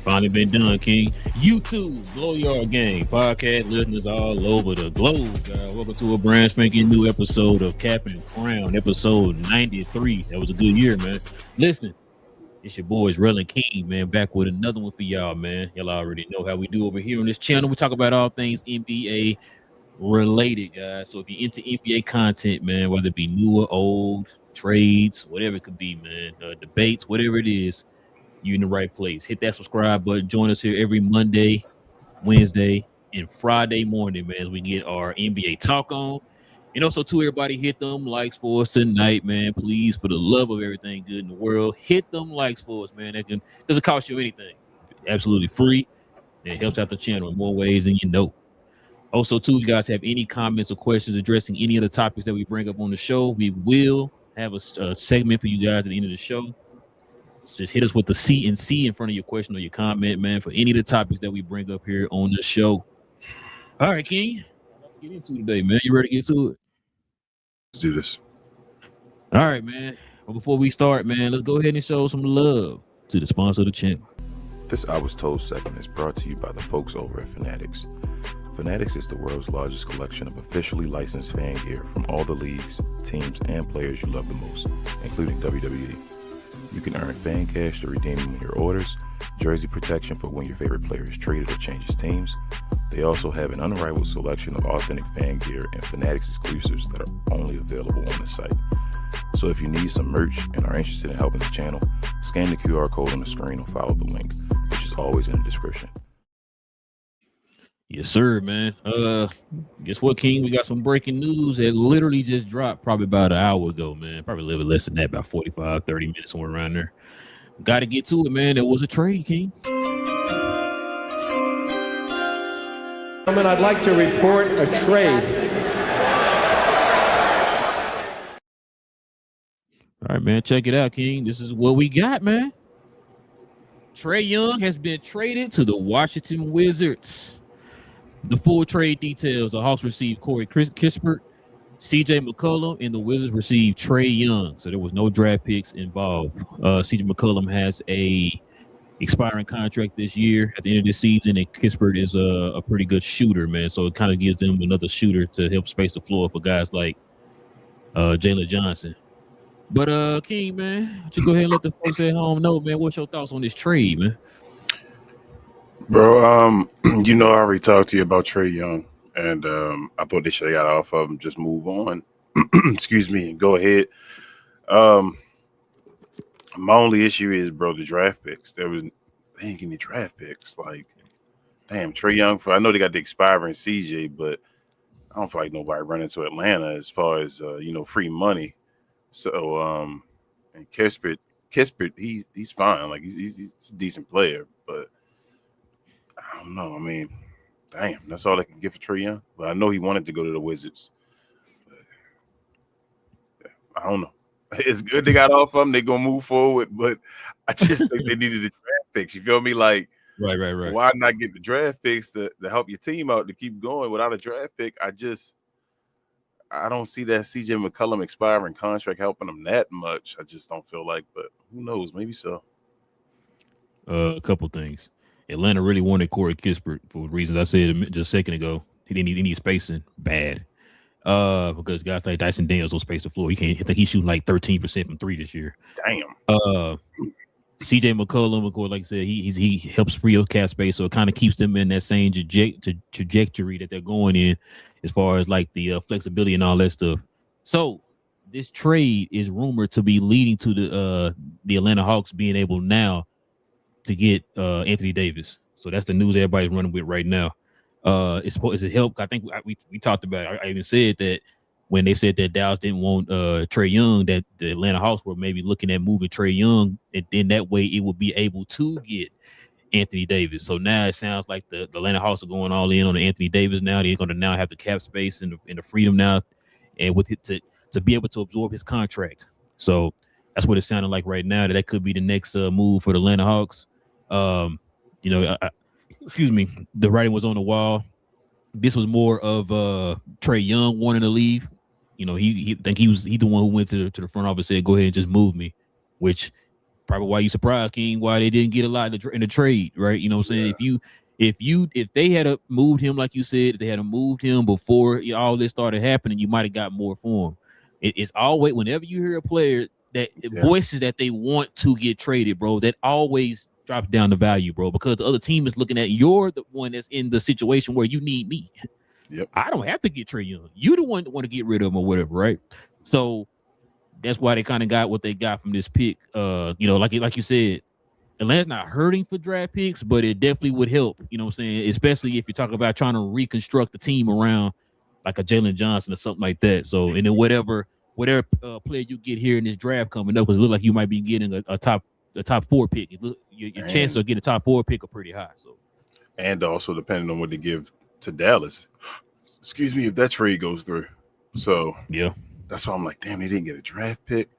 Finally been done, King. YouTube, Blow Yard Gang, podcast listeners all over the globe. Welcome to a brand spanking new episode of Cap and Crown, episode 93. That was a good year, man. Listen, it's your boys, Relle and King, man, back with another one for y'all, man. Y'all already know how we do over here on this channel. We talk about all things NBA related, guys. So if you're into NBA content, man, whether it be new or old, trades, whatever it could be, man, debates, whatever it is, you're in the right place. Hit that subscribe button. Join us here every Monday, Wednesday, and Friday morning, man, as we get our NBA talk on. And also, too, everybody hit them likes for us tonight, man. Please, for the love of everything good in the world, hit them likes for us, man. That doesn't cost you anything. Absolutely free. And it helps out the channel in more ways than you know. Also, too, if you guys have any comments or questions addressing any of the topics that we bring up on the show, we will have a segment for you guys at the end of the show. So just hit us with the C and C in front of your question or your comment, man, for any of the topics that we bring up here on the show. All right, King, get into it today, man. You ready to get to it? Let's do this. All right, man. Well, before we start, man, let's go ahead and show some love to the sponsor of the channel. This I Was Told segment is brought to you by the folks over at Fanatics. Fanatics is the world's largest collection of officially licensed fan gear from all the leagues, teams, and players you love the most, including WWE. You can earn fan cash to redeem them in your orders, jersey protection for when your favorite player is traded or changes teams. They also have an unrivaled selection of authentic fan gear and Fanatics exclusives that are only available on the site. So if you need some merch and are interested in helping the channel, scan the QR code on the screen or follow the link, which is always in the description. Yes, sir, man. Guess what, King? We got some breaking news that literally just dropped probably about an hour ago, man. Probably a little bit less than that, about 45, 30 minutes, somewhere around there. Got to get to it, man. There was a trade, King. I'd like to report a trade. All right, man. Check it out, King. This is what we got, man. Trae Young has been traded to the Washington Wizards. The full trade details: the Hawks received Corey Kispert, CJ McCollum, and the Wizards received Trae Young. So there was no draft picks involved. CJ McCollum has a expiring contract this year at the end of this season, and Kispert is a pretty good shooter, man. So it kind of gives them another shooter to help space the floor for guys like Jalen Johnson. But King, man, why don't you go ahead and let the folks at home know, man, what's your thoughts on this trade, man? Bro, you know, I already talked to you about Trae Young, and I thought they should have got off of him, just move on. Excuse me, and go ahead. My only issue is, bro, the draft picks. They ain't getting the draft picks. Like, damn, Trae Young. I know they got the expiring CJ, but I don't feel like nobody running to Atlanta as far as free money. So, and Kispert, he's fine. Like he's a decent player, but I don't know. I mean, damn, that's all they can get for Trae Young. But I know he wanted to go to the Wizards. But, yeah, I don't know. It's good they got off of them. They're going to move forward. But I just think they needed the draft picks. You feel me? Like, right. Why not get the draft picks to help your team out to keep going without a draft pick? I don't see that CJ McCollum expiring contract helping them that much. I just don't feel like, but who knows? Maybe so. A couple things. Atlanta really wanted Corey Kispert for reasons I said just a second ago. He need spacing bad. Because guys like Dyson Daniels don't space the floor. I think he's shooting like 13% from three this year. Damn. CJ McCollum, of course, like I said, he helps free up cap space, so it kind of keeps them in that same trajectory that they're going in, as far as like the flexibility and all that stuff. So this trade is rumored to be leading to the Atlanta Hawks being able now to get Anthony Davis. So that's the news everybody's running with right now. It's supposed to help. I think we talked about it. I even said that when they said that Dallas didn't want Trae Young, that the Atlanta Hawks were maybe looking at moving Trae Young, and then that way it would be able to get Anthony Davis. So now it sounds like the Atlanta Hawks are going all in on the Anthony Davis now. They're going to now have the cap space and the freedom now, and with it to be able to absorb his contract. So that's what it sounded like right now. That could be the next move for the Atlanta Hawks. Excuse me. The writing was on the wall. This was more of Trae Young wanting to leave. He think he's the one who went to the front office and said, "Go ahead and just move me," which probably why you surprised, King, why they didn't get a lot in the trade, right? You know what I'm saying? If they had moved him, like you said, if they had moved him before all this started happening, you might have got more for him. It's always, whenever you hear a player that voices that they want to get traded, bro, that always drops down the value, bro, because the other team is looking at you're the one that's in the situation where you need me. Yep. I don't have to get Trae Young. You the one that want to get rid of him or whatever, right? So that's why they kind of got what they got from this pick. Like you said, Atlanta's not hurting for draft picks, but it definitely would help. You know what I'm saying? Especially if you're talking about trying to reconstruct the team around like a Jaylen Johnson or something like that. So, and then whatever player you get here in this draft coming up, because it looks like you might be getting a top 4 pick. Your chances of getting a top 4 pick are pretty high. So, and also depending on what they give to Dallas, excuse me, if that trade goes through. So yeah, that's why I'm like, damn, they didn't get a draft pick.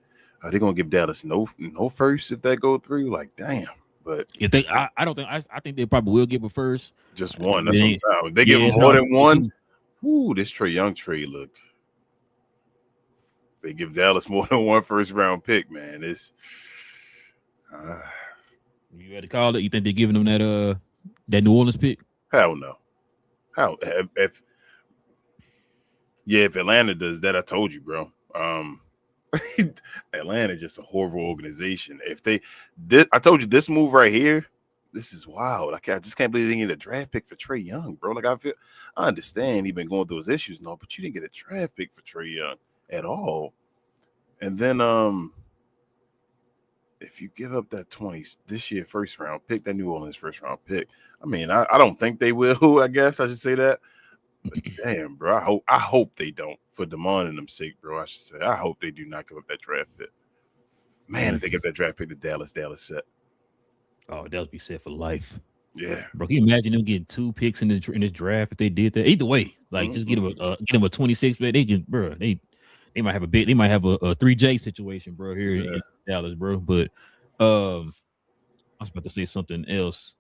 Are they gonna give Dallas no first if that go through? Like, damn. But if they, I think they probably will give a first. Just one. That's what I'm saying. If they give them more than one, this Trae Young trade look. They give Dallas more than one first round pick, man. It's you had to call it. You think they're giving them that New Orleans pick? Hell no. How if Atlanta does that, I told you, bro. Atlanta just a horrible organization. I told you this move right here, this is wild. I just can't believe they didn't get a draft pick for Trae Young, bro. Like I understand he's been going through those issues and all, but you didn't get a draft pick for Trae Young at all. And then if you give up that 20 this year first round pick, that New Orleans first round pick, I mean, I don't think they will. I guess I should say that. But damn, bro, I hope they don't, for Damon and them sake, bro. I should say I hope they do not give up that draft pick. Man, if they get that draft pick to Dallas set. Oh, Dallas be set for life. Yeah, bro. Can you imagine them getting 2 picks in this draft if they did that? Either way, like just get them a 26, but they can, bro. They might have a 3J situation, bro, here in Dallas, bro. But I was about to say something else.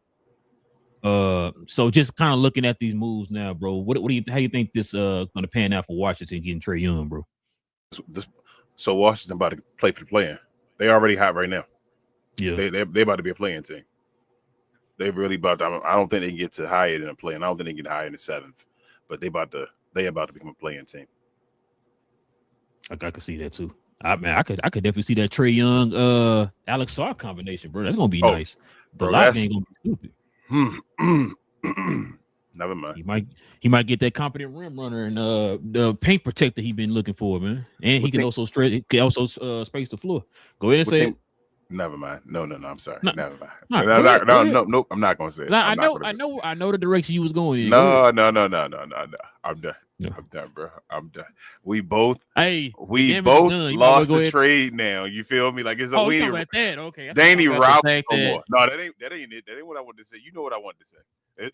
So just kind of looking at these moves now, bro. How do you think this gonna pan out for Washington getting Trae Young, bro? So Washington about to play for the play-in. They already hot right now. Yeah, they about to be a play-in team. They really about to. I don't think they can get to higher than a play-in. I don't think they can get higher than the 7th. But they about to become a play-in team. I could see that too. I could definitely see that Trae Young, Alex Sarr combination, bro. That's gonna be nice. The lock ain't gonna be stupid. Never mind. He might get that competent rim runner and the paint protector he been looking for, man. And he can also space the floor. Go ahead and say it. Never mind. No. I'm sorry. No, Never mind. no. Nope. I'm not gonna say it. I know the direction you was going in. No. I'm done. No. I'm done, bro. I'm done. We both lost the trade now. You feel me? Like it's a weird. About that. Okay. Danny Rob. No, that ain't it. That ain't what I wanted to say. You know what I wanted to say.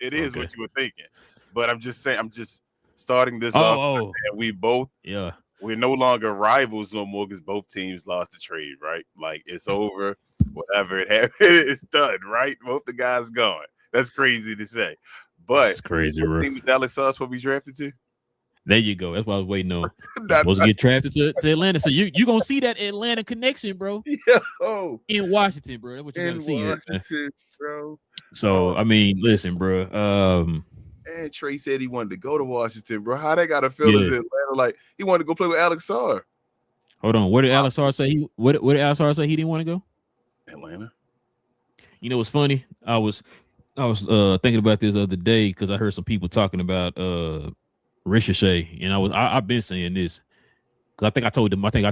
It is what you were thinking. But I'm just saying. I'm just starting this off. We both. Yeah. We're no longer rivals no more because both teams lost the trade, right? Like it's over. Whatever it happened, it's done, right? Both the guys gone. That's crazy to say, but it's crazy. What team is Alex Sarr supposed to be drafted to? There you go. That's what I was waiting on. Supposed to get drafted to Atlanta. So you gonna see that Atlanta connection, bro. Yo. In Washington, bro. That's what you're gonna see. Washington, bro. So I mean, listen, bro. And Trae said he wanted to go to Washington, bro. How they got to feel as Atlanta? Like he wanted to go play with Alex Sarr. Hold on. What did Alex Sarr say? What did Alex Sarr say he didn't want to go? Atlanta. You know what's funny? I was thinking about this the other day because I heard some people talking about Ricochet, and I've been saying this because I think I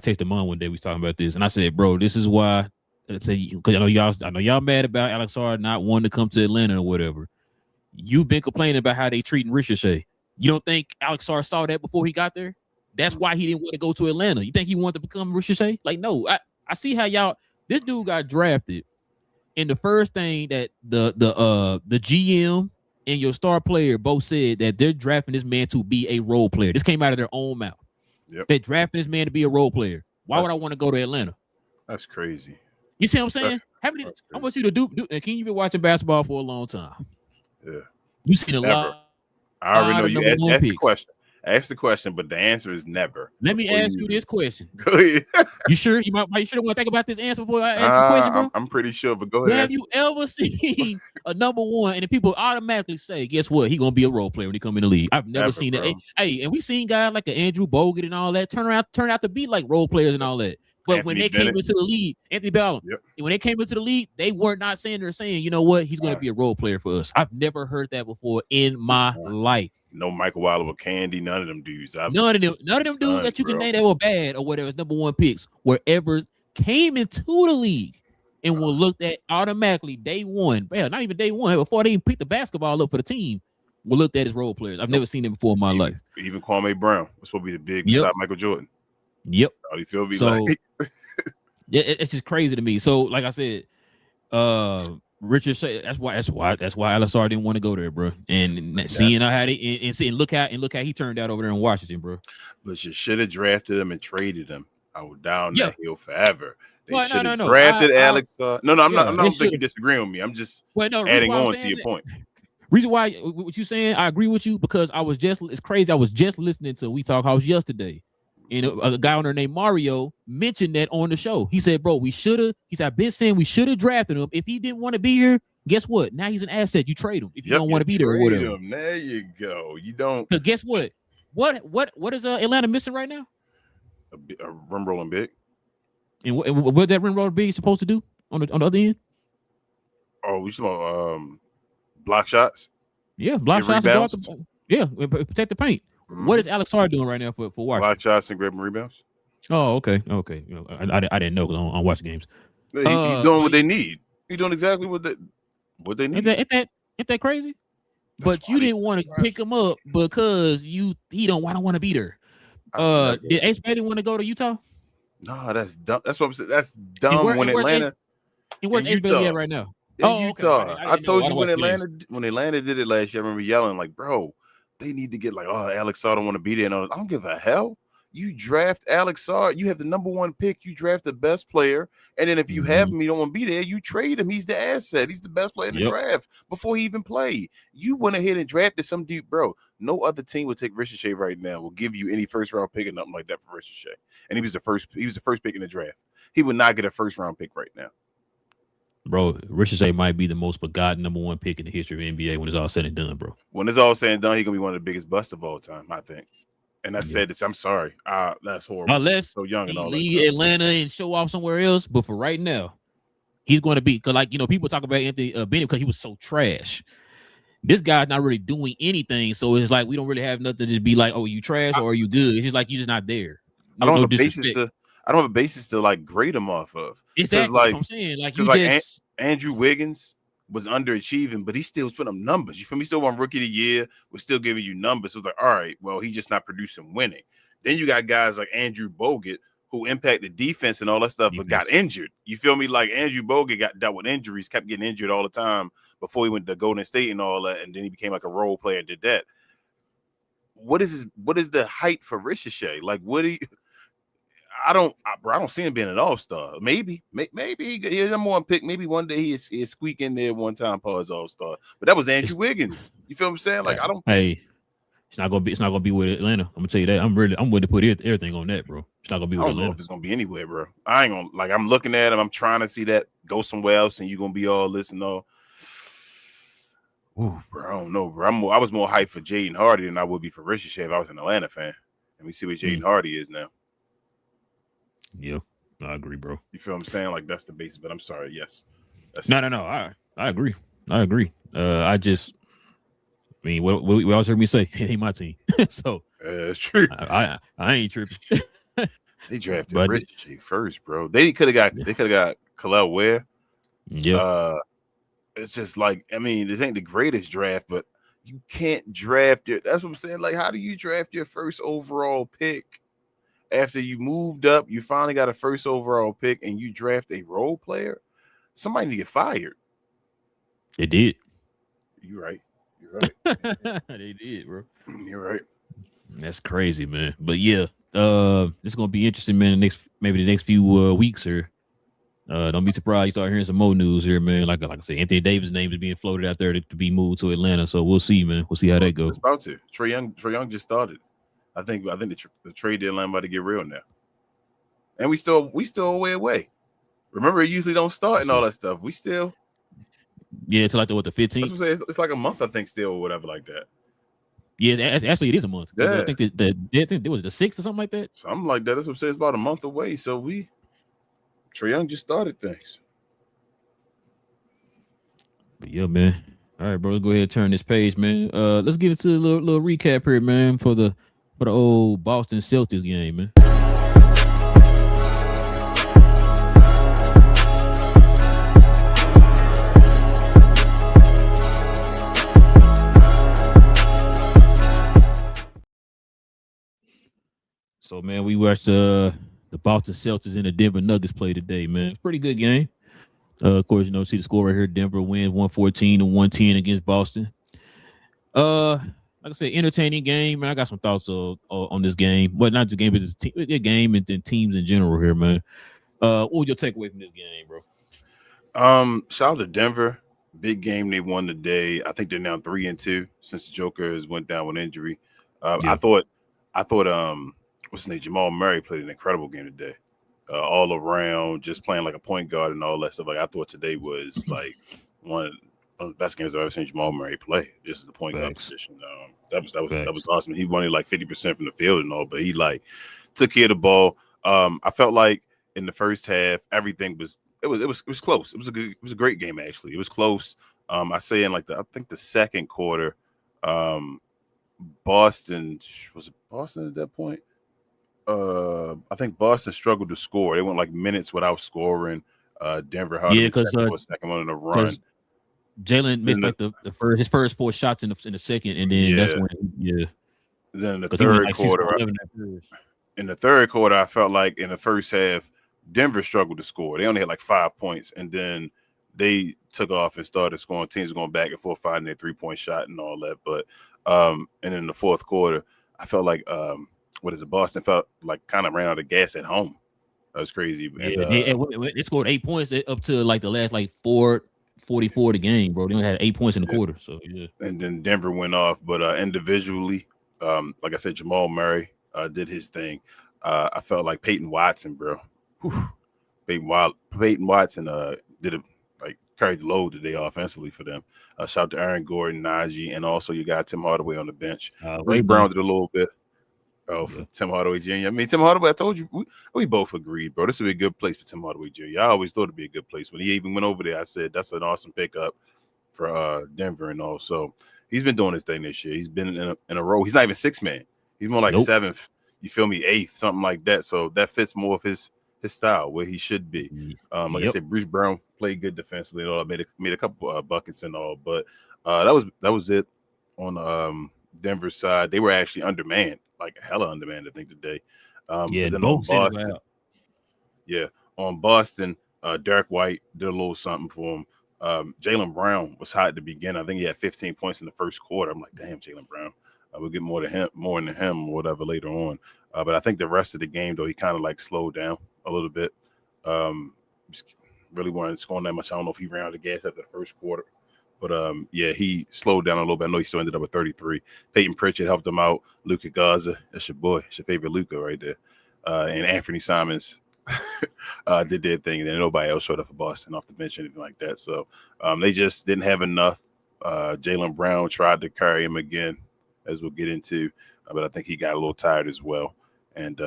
texted Mon one day we was talking about this, and I said, bro, this is why. Because I know y'all mad about Alex Sarr not wanting to come to Atlanta or whatever. You've been complaining about how they treating Ricochet. You don't think Alex Sarr saw that before he got there? That's why he didn't want to go to Atlanta. You think he wanted to become Ricochet? Like, no. I see how this dude got drafted, and the first thing that the GM and your star player both said that they're drafting this man to be a role player. This came out of their own mouth. Yep. They're drafting this man to be a role player. Why would I want to go to Atlanta? That's crazy. You see what I'm saying? I want you to do. Can you been watching basketball for a long time? Yeah. You seen a lot. I already know you. Ask the question. Ask the question, but the answer is never. Let me ask you this question. Go ahead. You sure? You might want to think about this answer before I ask this question, bro. I'm pretty sure, but go ahead. Have you ever seen a number one and the people automatically say, guess what? He gonna be a role player when he come in the league. I've never seen that. Hey, and we seen guys like an Andrew Bogut and all that turn out to be like role players and all that. But when they came into the league, Anthony Ballum, when they came into the league, they were not saying you know what, he's going to be a role player for us. I've never heard that before in my life. No Michael Wilder with Candy, none of them dudes. None of them dudes that you can name that were bad or whatever, number one picks, wherever came into the league and were looked at automatically day one. Well, not even day one, before they even picked the basketball up for the team, were looked at as role players. I've never seen them before in my life. Even Kwame Brown was supposed to be the big beside Michael Jordan. Yep. How do you feel? It's just crazy to me. So, like I said, Richard said that's why Alisar didn't want to go there, bro. And seeing how they and seeing look how he turned out over there in Washington, bro. But you should have drafted him and traded him. I was down that hill forever. They should have no. drafted Alex. I'm not thinking you disagree with me. I'm just adding on to your point. Reason why what you saying, I agree with you because it's crazy. I was just listening to We Talk House yesterday. And a guy on there named Mario mentioned that on the show. He said, bro, I've been saying we should have drafted him. If he didn't want to be here, guess what? Now he's an asset. You trade him if you don't want to be there or whatever. There you go. You don't. Because guess what? What is Atlanta missing right now? A rim rolling big. And what that rim rolling big supposed to do on the other end? Oh, we talking about block shots? Yeah, block shots. And protect the paint. Mm-hmm. What is Alex Hart doing right now for Washington? Block shots and grabbing rebounds. Oh, okay. You know, I didn't know because I watch games. He's doing what they need. He's doing exactly what they need. Ain't that crazy? But you didn't want to pick him up because I don't want to be there. Did Ace Bailey want to go to Utah? No, that's dumb. That's what I'm saying. That's dumb. When Atlanta. Where's Ace Bailey at right now? In Utah. Okay. I told you when Atlanta did it last year. I remember yelling like, bro. They need to get like, Alex Sarr don't want to be there. No, I don't give a hell. You draft Alex Sarr. You have the number one pick. You draft the best player. And then if you have him, you don't want to be there, you trade him. He's the asset. He's the best player in the draft before he even played. You went ahead and drafted some dude, bro. No other team would take Ricochet right now, will give you any first round pick or nothing like that for Ricochet. And he was the first pick in the draft. He would not get a first round pick right now. Bro, Ricochet might be the most forgotten number one pick in the history of NBA when it's all said and done, bro. When it's all said and done, he's going to be one of the biggest busts of all time, I think. And I said this, I'm sorry. That's horrible. Unless so young and all that leave Atlanta and show off somewhere else. But for right now, he's going to be, because people talk about Anthony Bennett because he was so trash. This guy's not really doing anything. So it's like we don't really have nothing to just be like, oh, you trash or are you good? It's just like you're just not there. I don't have a basis to like grade him off of. Exactly. That's what I'm saying. Like Andrew Wiggins was underachieving, but he still was putting up numbers. You feel me? He still won Rookie of the Year. Was still giving you numbers. So it's like, all right, well, he's just not producing winning. Then you got guys like Andrew Bogut who impacted defense and all that stuff, but got injured. You feel me? Like Andrew Bogut got dealt with injuries, kept getting injured all the time before he went to Golden State and all that, and then he became like a role player and did that. What is the height for Ricochet? Like, I don't see him being an all-star. Maybe he's number one pick. Maybe one day he'll squeak in there one time for his all-star. But that was Andrew Wiggins. You feel what I'm saying? Like, I don't. Hey, it's not gonna be with Atlanta. I'm gonna tell you that. I'm willing to put everything on that, bro. It's not gonna be with Atlanta. I don't know if it's gonna be anywhere, bro. I ain't gonna like. I'm looking at him. I'm trying to see that go somewhere else, and you're gonna be all this and all. Ooh, bro, I don't know, bro. I was more hyped for Jaden Hardy than I would be for Ricochet if I was an Atlanta fan. And we see what Jaden Hardy is now. Yeah, I agree, bro. You feel what I'm saying? Like, that's the basis, but I'm sorry. Yes. No. I agree. What else heard me say? It ain't my team. So it's true. I ain't tripping. They drafted Ricochet first, bro. They could have got Khalil Ware. Yeah. It's just like, I mean, this ain't the greatest draft, but you can't draft it. That's what I'm saying. Like, how do you draft your first overall pick? After you moved up, you finally got a first overall pick, and you draft a role player. Somebody need to get fired. They did. You're right. They did, bro. You're right. That's crazy, man. But yeah, it's gonna be interesting, man. The next few weeks here. Don't be surprised you start hearing some more news here, man. Like I said, Anthony Davis' name is being floated out there to be moved to Atlanta. So we'll see, man. We'll see how that goes. It's about to. Trae Young just started. I think the trade deadline about to get real now, and we still a way away. Remember, it usually don't start and all that stuff. We still, it's like the 15th. That's what I'm saying. It's like a month, I think, still or whatever like that. Yeah, actually, it is a month. Yeah, I think it was the 6th or something like that. Something like that. That's what I'm saying. It's about a month away. So Trae Young just started things. But yeah, man. All right, bro. Let's go ahead and turn this page, man. Let's get into a little recap here, man, for the old Boston Celtics game, man. So, man, we watched the Boston Celtics and the Denver Nuggets play today, man. It's a pretty good game. Of course, see the score right here. Denver wins 114-110 against Boston. Like I said, entertaining game, man. I got some thoughts on this game. Well, not the game, but the game and then teams in general here, man. What would your takeaway from this game, bro? Shout out to Denver. Big game they won today. I think they're now 3-2 since the Joker has went down with injury. Yeah. I thought what's his name? Jamal Murray played an incredible game today. All around, just playing like a point guard and all that stuff. Like I thought today was like one of the best games I've ever seen Jamal Murray play. Just as the point guard position. That was awesome. He won like 50% from the field and all, but he like took care of the ball. I felt like in the first half everything was close. It was a great game actually. It was close. I say in like I think the second quarter, Boston at that point. I think Boston struggled to score. They went like minutes without scoring. Denver had because a second one in a run. Jaylen missed like his first 4 shots in the second, and then that's when Then in the third quarter, in the third quarter, I felt like in the first half, Denver struggled to score. They only had like 5 points, and then they took off and started scoring. Teams were going back and forth, finding their 3-point shot and all that. But and in the fourth quarter, I felt like Boston felt like kind of ran out of gas at home. That was crazy. Yeah, they scored 8 points up to like the last like 4:44 the game, bro. They only had 8 points in the quarter. So yeah. And then Denver went off, but individually, like I said, Jamal Murray did his thing. I felt like Peyton Watson, bro. Peyton Watson carried the load today offensively for them. Shout out to Aaron Gordon, Najee, and also you got Tim Hardaway on the bench. Bruce Brown did a little bit. Tim Hardaway Jr. I mean, Tim Hardaway, I told you, we both agreed, bro. This would be a good place for Tim Hardaway Jr. I always thought it'd be a good place. When he even went over there, I said, that's an awesome pickup for Denver and all. So he's been doing his thing this year. He's been in a row. He's not even 6 man. He's more like 7th, you feel me, 8th, something like that. So that fits more of his style, where he should be. Like I said, Bruce Brown played good defensively and all. Made a couple buckets and all. But that was it on Denver's side. They were actually undermanned. Like hella undermanned, I think, today. Then on Boston, on Boston, Derek White did a little something for him. Jaylen Brown was hot at the beginning. I think he had 15 points in the first quarter. I'm like, damn, Jaylen Brown. We'll get more into him or whatever later on. But I think the rest of the game, though, he kind of like slowed down a little bit. Just really wasn't scoring that much. I don't know if he ran out of gas after the first quarter. But, he slowed down a little bit. I know he still ended up with 33. Peyton Pritchard helped him out. Luka Garza, that's your boy. It's your favorite Luka right there. And Anthony Simons did their thing. And then nobody else showed up for Boston off the bench or anything like that. So they just didn't have enough. Jaylen Brown tried to carry him again, as we'll get into. But I think he got a little tired as well. And,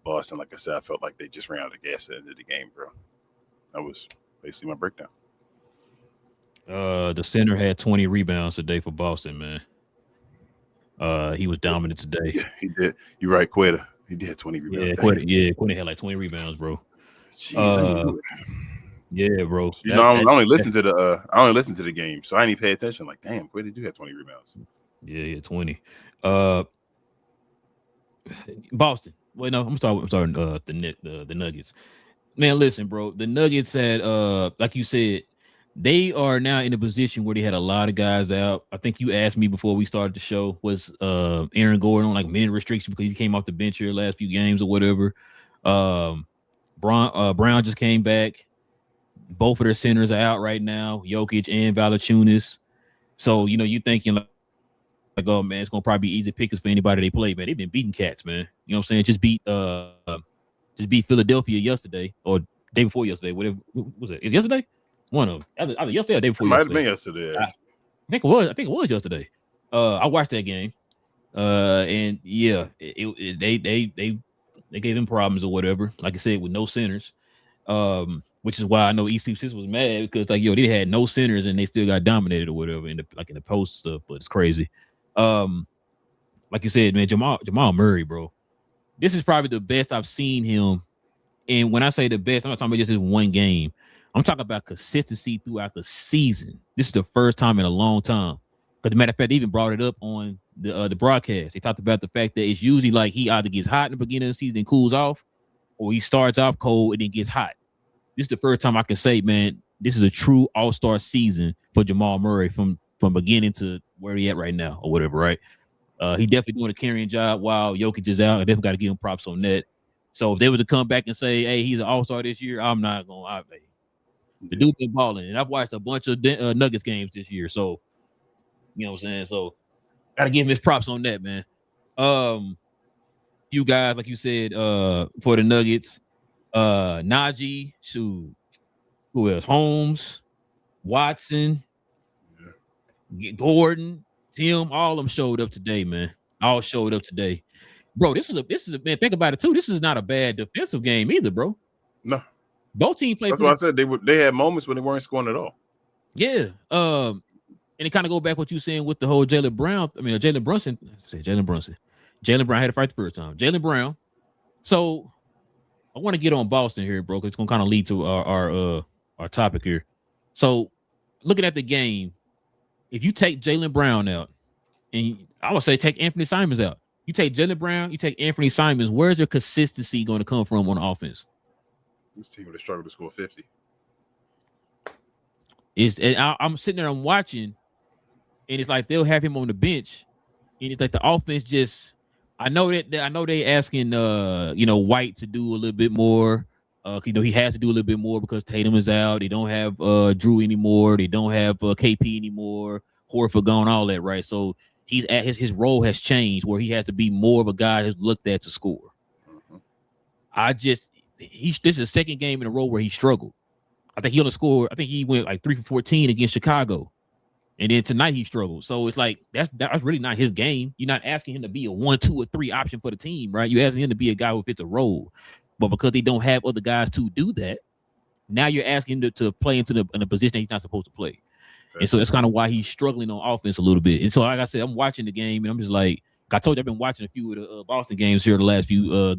Boston, like I said, I felt like they just ran out of gas at the end of the game, bro. That was basically my breakdown. The center had 20 rebounds today for Boston, man. He was dominant today. Yeah, he did. You're right, Quetta. He did 20 rebounds. Quetta had like 20 rebounds, bro. Jeez, yeah, bro. I only listened to the game, so I didn't even pay attention. Like, damn, Quetta do have 20 rebounds. Yeah, 20. Boston. Wait, no, I'm starting the Nuggets. Man, listen, bro. The Nuggets had like you said, they are now in a position where they had a lot of guys out. I think you asked me before we started the show, was Aaron Gordon on like minute restriction because he came off the bench here last few games or whatever. Brown just came back. Both of their centers are out right now, Jokic and Valanciunas. So, you thinking like, oh man, it's gonna probably be easy pickers for anybody they play, man. They've been beating cats, man. You know what I'm saying? Just beat Philadelphia yesterday or day before yesterday. Whatever was it? Is it yesterday? One of them. Either yesterday or day before It might have yesterday. been yesterday. I think it was yesterday. I watched that game. And yeah, they gave him problems or whatever. Like I said, with no centers. Which is why I know East Sis was mad because like they had no centers and they still got dominated or whatever in the post stuff, but it's crazy. Like you said, man, Jamal Murray, bro. This is probably the best I've seen him. And when I say the best, I'm not talking about just this one game. I'm talking about consistency throughout the season. This is the first time in a long time. But the matter of fact, they even brought it up on the broadcast. They talked about the fact that it's usually like he either gets hot in the beginning of the season and cools off, or he starts off cold and then gets hot. This is the first time I can say, man, this is a true all-star season for Jamal Murray from beginning to where he at right now or whatever, right? He definitely doing a carrying job while Jokic is out. I definitely got to give him props on that. So if they were to come back and say, hey, he's an all-star this year, I'm not going to. The dude been balling. And I've watched a bunch of Nuggets games this year. So, you know what I'm saying? So, got to give him his props on that, man. You guys, like you said, for the Nuggets, Najee, who else? Holmes, Watson, Gordon, Tim, all of them showed up today, man. All showed up today. Bro, this is a man, think about it too. This is not a bad defensive game either, bro. No. Both teams played. That's why I said they had moments when they weren't scoring at all. Yeah. And it kind of go back what you saying with the whole Jaylen Brown. I mean, Jalen Brunson. Jaylen Brown had to fight the first time. Jaylen Brown. So I want to get on Boston here, bro, because it's gonna kind of lead to our topic here. So looking at the game, if you take Jaylen Brown out, and I would say take Anthony Simons out, you take Jaylen Brown, you take Anthony Simons, where's your consistency going to come from on offense? This team would have struggled to score 50. I'm sitting there, I'm watching, and it's like they'll have him on the bench, and it's like the offense just. I know they asking White to do a little bit more. He has to do a little bit more because Tatum is out. They don't have Drew anymore. They don't have KP anymore. Horford gone, all that, right? So he's at his role has changed where he has to be more of a guy who's looked at to score. Mm-hmm. This is the second game in a row where he struggled. I think he only scored. I think he went like 3 for 14 against Chicago, and then tonight he struggled. So it's like that's really not his game. You're not asking him to be a 1, 2, or 3 option for the team, right? You're asking him to be a guy who fits a role, but because they don't have other guys to do that, now you're asking him to play in a position that he's not supposed to play. Okay. And so that's kind of why he's struggling on offense a little bit. And so, like I said, I'm watching the game, and I'm just like, I told you I've been watching a few of the Boston games here the last few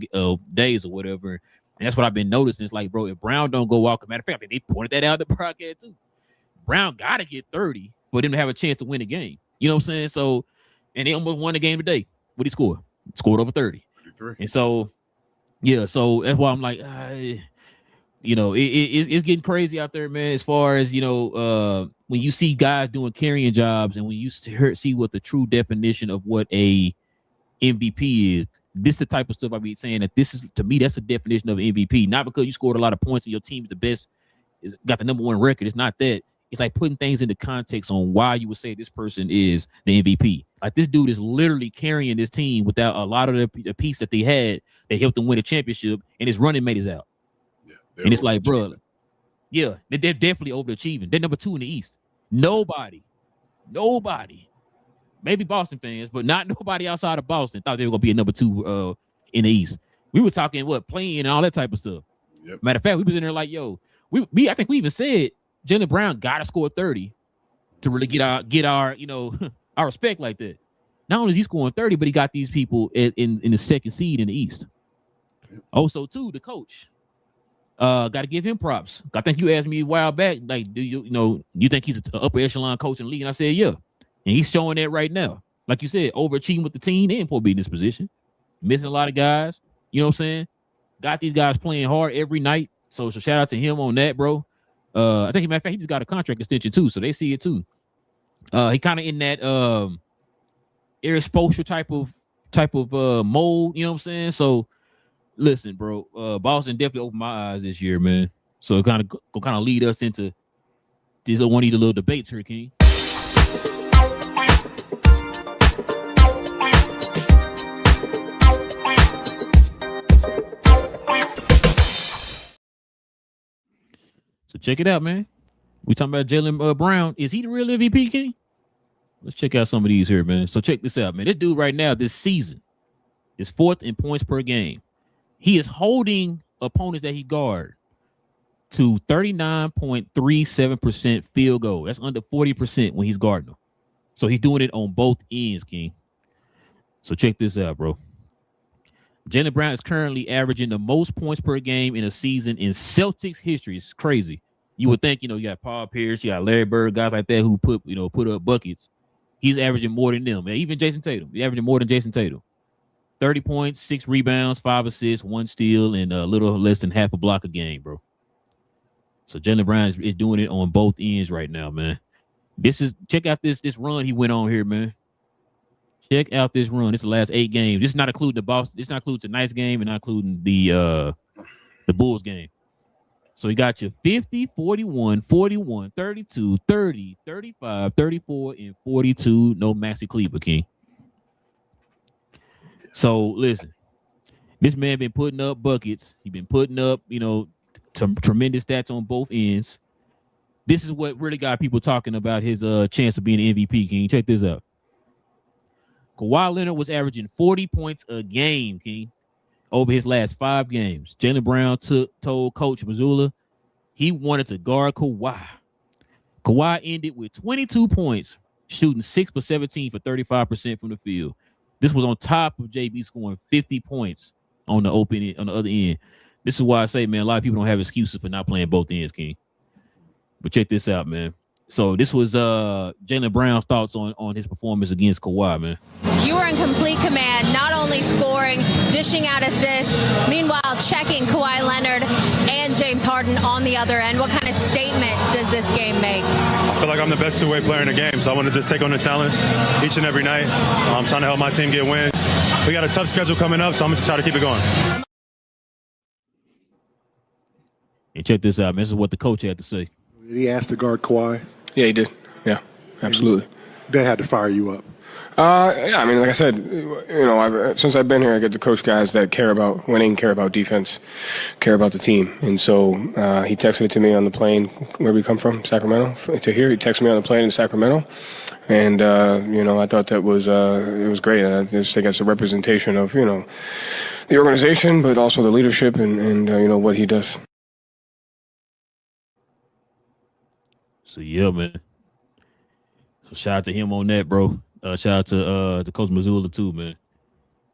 days or whatever. And that's what I've been noticing. It's like, bro, if Brown don't go out, matter of fact, I think they pointed that out in the broadcast too. Brown got to get 30 for them to have a chance to win the game. You know what I'm saying? So, and they almost won the game today. What he scored? Scored over 30. 33. And so, yeah, so that's why I'm like, it's getting crazy out there, man, as far as, when you see guys doing carrying jobs and when you see what the true definition of what a MVP is. This is the type of stuff I be saying that this is, to me, that's the definition of MVP. Not because you scored a lot of points and your team is the best, got the #1 record. It's not that. It's like putting things into context on why you would say this person is the MVP. Like this dude is literally carrying this team without a lot of the piece that they had that helped them win a championship, and his running mate is out. Yeah, and it's like, bro, yeah, they're definitely overachieving. They're #2 in the East. Nobody. Maybe Boston fans, but not nobody outside of Boston thought they were gonna be a #2 in the East. We were talking playing and all that type of stuff. Yep. Matter of fact, we was in there like, yo, I think we even said Jaylen Brown gotta score 30 to really get our our respect like that. Not only is he scoring 30, but he got these people in the second seed in the East. Yep. Also, too, the coach. Got to give him props. I think you asked me a while back, like, do you think he's an upper echelon coach in the league? And I said, yeah. And he's showing that right now. Like you said, overachieving with the team. They ain't supposed to be in this position. Missing a lot of guys. You know what I'm saying? Got these guys playing hard every night. So shout out to him on that, bro. I think, matter of fact, he just got a contract extension too. So they see it too. He kind of in that air exposure type of mold. You know what I'm saying? So listen, bro. Boston definitely opened my eyes this year, man. So it kind of lead us into one of these little debates here, King. So check it out, man. We talking about Jaylen Brown. Is he the real MVP, King? Let's check out some of these here, man. So check this out, man. This dude right now, this season, is 4th in points per game. He is holding opponents that he guard to 39.37% field goal. That's under 40% when he's guarding them. So he's doing it on both ends, King. So check this out, bro. Jaylen Brown is currently averaging the most points per game in a season in Celtics history. It's crazy. You would think, you got Paul Pierce, you got Larry Bird, guys like that who put up buckets. He's averaging more than them. Even Jason Tatum. He's averaging more than Jason Tatum. 30 points, 6 rebounds, 5 assists, 1 steal, and a little less than half a block a game, bro. So Jaylen Brown is doing it on both ends right now, man. Check out this run he went on here, man. Check out this run. This is the last 8 games. This is not including the Boston. This not includes tonight's game and not including the Bulls game. So he got you 50, 41, 41, 32, 30, 35, 34, and 42. No Maxi Kleber, King. So listen, this man been putting up buckets. He been putting up, some tremendous stats on both ends. This is what really got people talking about his chance of being an MVP, King. Check this out. Kawhi Leonard was averaging 40 points a game, King, over his last 5 games. Jaylen Brown told Coach Mazzulla he wanted to guard Kawhi. Kawhi ended with 22 points, shooting 6 for 17 for 35% from the field. This was on top of JB scoring 50 points on the other end. This is why I say, man, a lot of people don't have excuses for not playing both ends, King. But check this out, man. So this was Jaylen Brown's thoughts on his performance against Kawhi, man. You were in complete command, not only scoring, dishing out assists, meanwhile checking Kawhi Leonard and James Harden on the other end. What kind of statement does this game make? I feel like I'm the best two-way player in the game, so I want to just take on the challenge each and every night. I'm trying to help my team get wins. We got a tough schedule coming up, so I'm just trying to keep it going. And check this out, man. This is what the coach had to say. Did he ask to guard Kawhi? Yeah, he did. Yeah, absolutely. That had to fire you up. Yeah, I mean, like I said, since I've been here, I get to coach guys that care about winning, care about defense, care about the team. And so he texted to me on the plane where we come from, Sacramento, to here. He texted me on the plane in Sacramento. And, I thought that was it was great. I just think that's a representation of, the organization, but also the leadership and what he does. So yeah, man. So shout out to him on that, bro. Shout out to Coach Mazzulla too, man.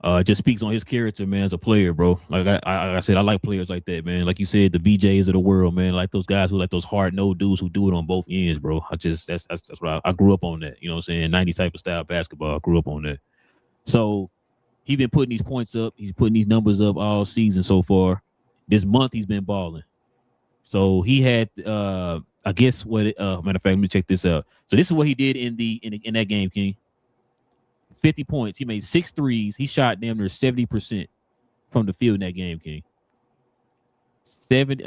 It just speaks on his character, man, as a player, bro. Like I said, I like players like that, man. Like you said, the BJs of the world, man. Like those guys who like those hard-nosed dudes who do it on both ends, bro. That's what I grew up on that. You know what I'm saying? 90 type of style basketball. I grew up on that. So he been putting these points up. He's putting these numbers up all season so far. This month he's been balling. So he had I guess what matter of fact, let me check this out. So this is what he did in that game, King. 50 points. He made 6 threes. He shot damn near 70% from the field in that game, King.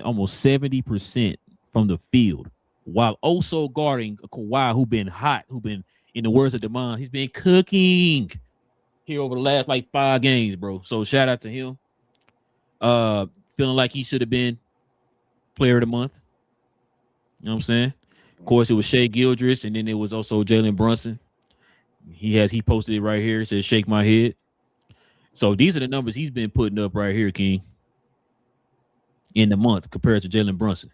Almost 70% from the field, while also guarding a Kawhi who been hot, who been, in the words of Demond, he's been cooking here over the last 5 games, bro. So shout out to him. Feeling like he should have been player of the month. You know what I'm saying? Of course, it was Shai Gilgeous, and then it was also Jalen Brunson. He posted it right here. It says, "Shake my head." So these are the numbers he's been putting up right here, King, in the month compared to Jalen Brunson.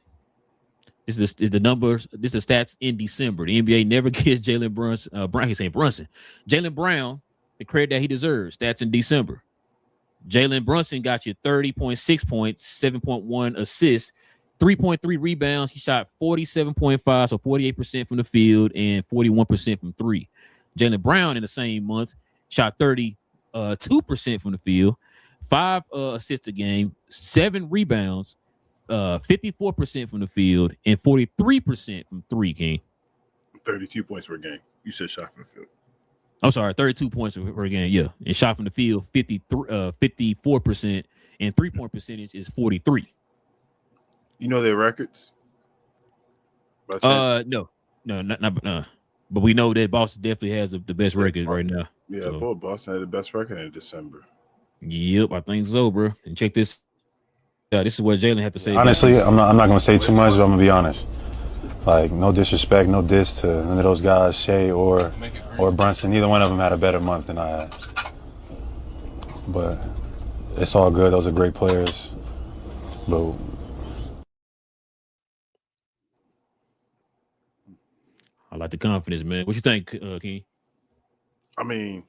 This is the numbers. This is the stats in December. The NBA never gives Jalen Brunson. Jaylen Brown the credit that he deserves. Stats in December. Jalen Brunson got you 30.6 points, 7.1 assists, 3.3 rebounds. He shot 47.5, so 48% from the field and 41% from 3. Jaylen Brown in the same month shot 32% from the field, 5 assists a game, 7 rebounds, 54% from the field, and 43% from 3, King. 32 points per game. You said shot from the field. I'm sorry, 32 points per game, yeah. And shot from the field, 54%, and 3-point percentage is 43. You know their records? No, not. But we know that Boston definitely has the best record right now. Yeah, so. I thought Boston had the best record in December. Yep, I think so, bro. And check this this is what Jaylen had to say. Honestly, I'm not going to say too much, but I'm going to be honest. Like, no disrespect, no diss to none of those guys, Shea or Brunson. Neither one of them had a better month than I had. But it's all good. Those are great players. But I like the confidence, man. What you think, King? I mean,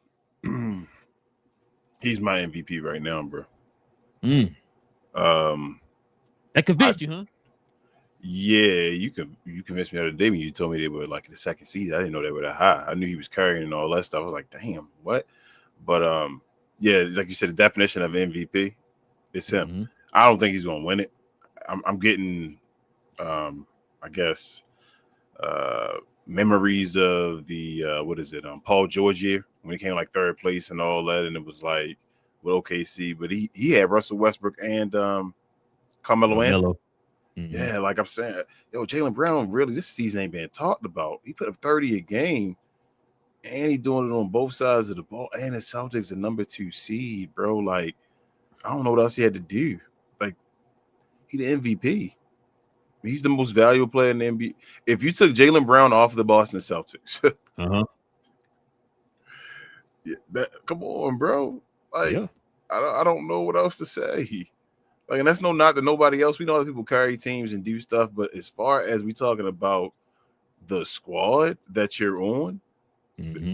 he's my MVP right now, bro. That convinced you, huh? Yeah, you convinced me the other day when you told me they were like the second seed. I didn't know they were that high. I knew he was carrying and all that stuff. I was like, damn, what? But yeah, like you said, the definition of MVP is him. Mm-hmm. I don't think he's gonna win it. I'm getting I guess memories of the Paul George year when he came like third place and all that, and it was like with OKC, but he had Russell Westbrook and Carmelo Anthony. Mm-hmm. Yeah, like I'm saying, yo, Jaylen Brown really this season ain't been talked about. He put up 30 a game, and he doing it on both sides of the ball. And the Celtics the number 2 seed, bro. Like, I don't know what else he had to do. Like, he the MVP. He's the most valuable player in the NBA. If you took Jaylen Brown off the Boston Celtics, yeah, come on, bro. Like, yeah. I don't know what else to say. Like, and that's no knock to nobody else. We know other people carry teams and do stuff, but as far as we talking about the squad that you're on,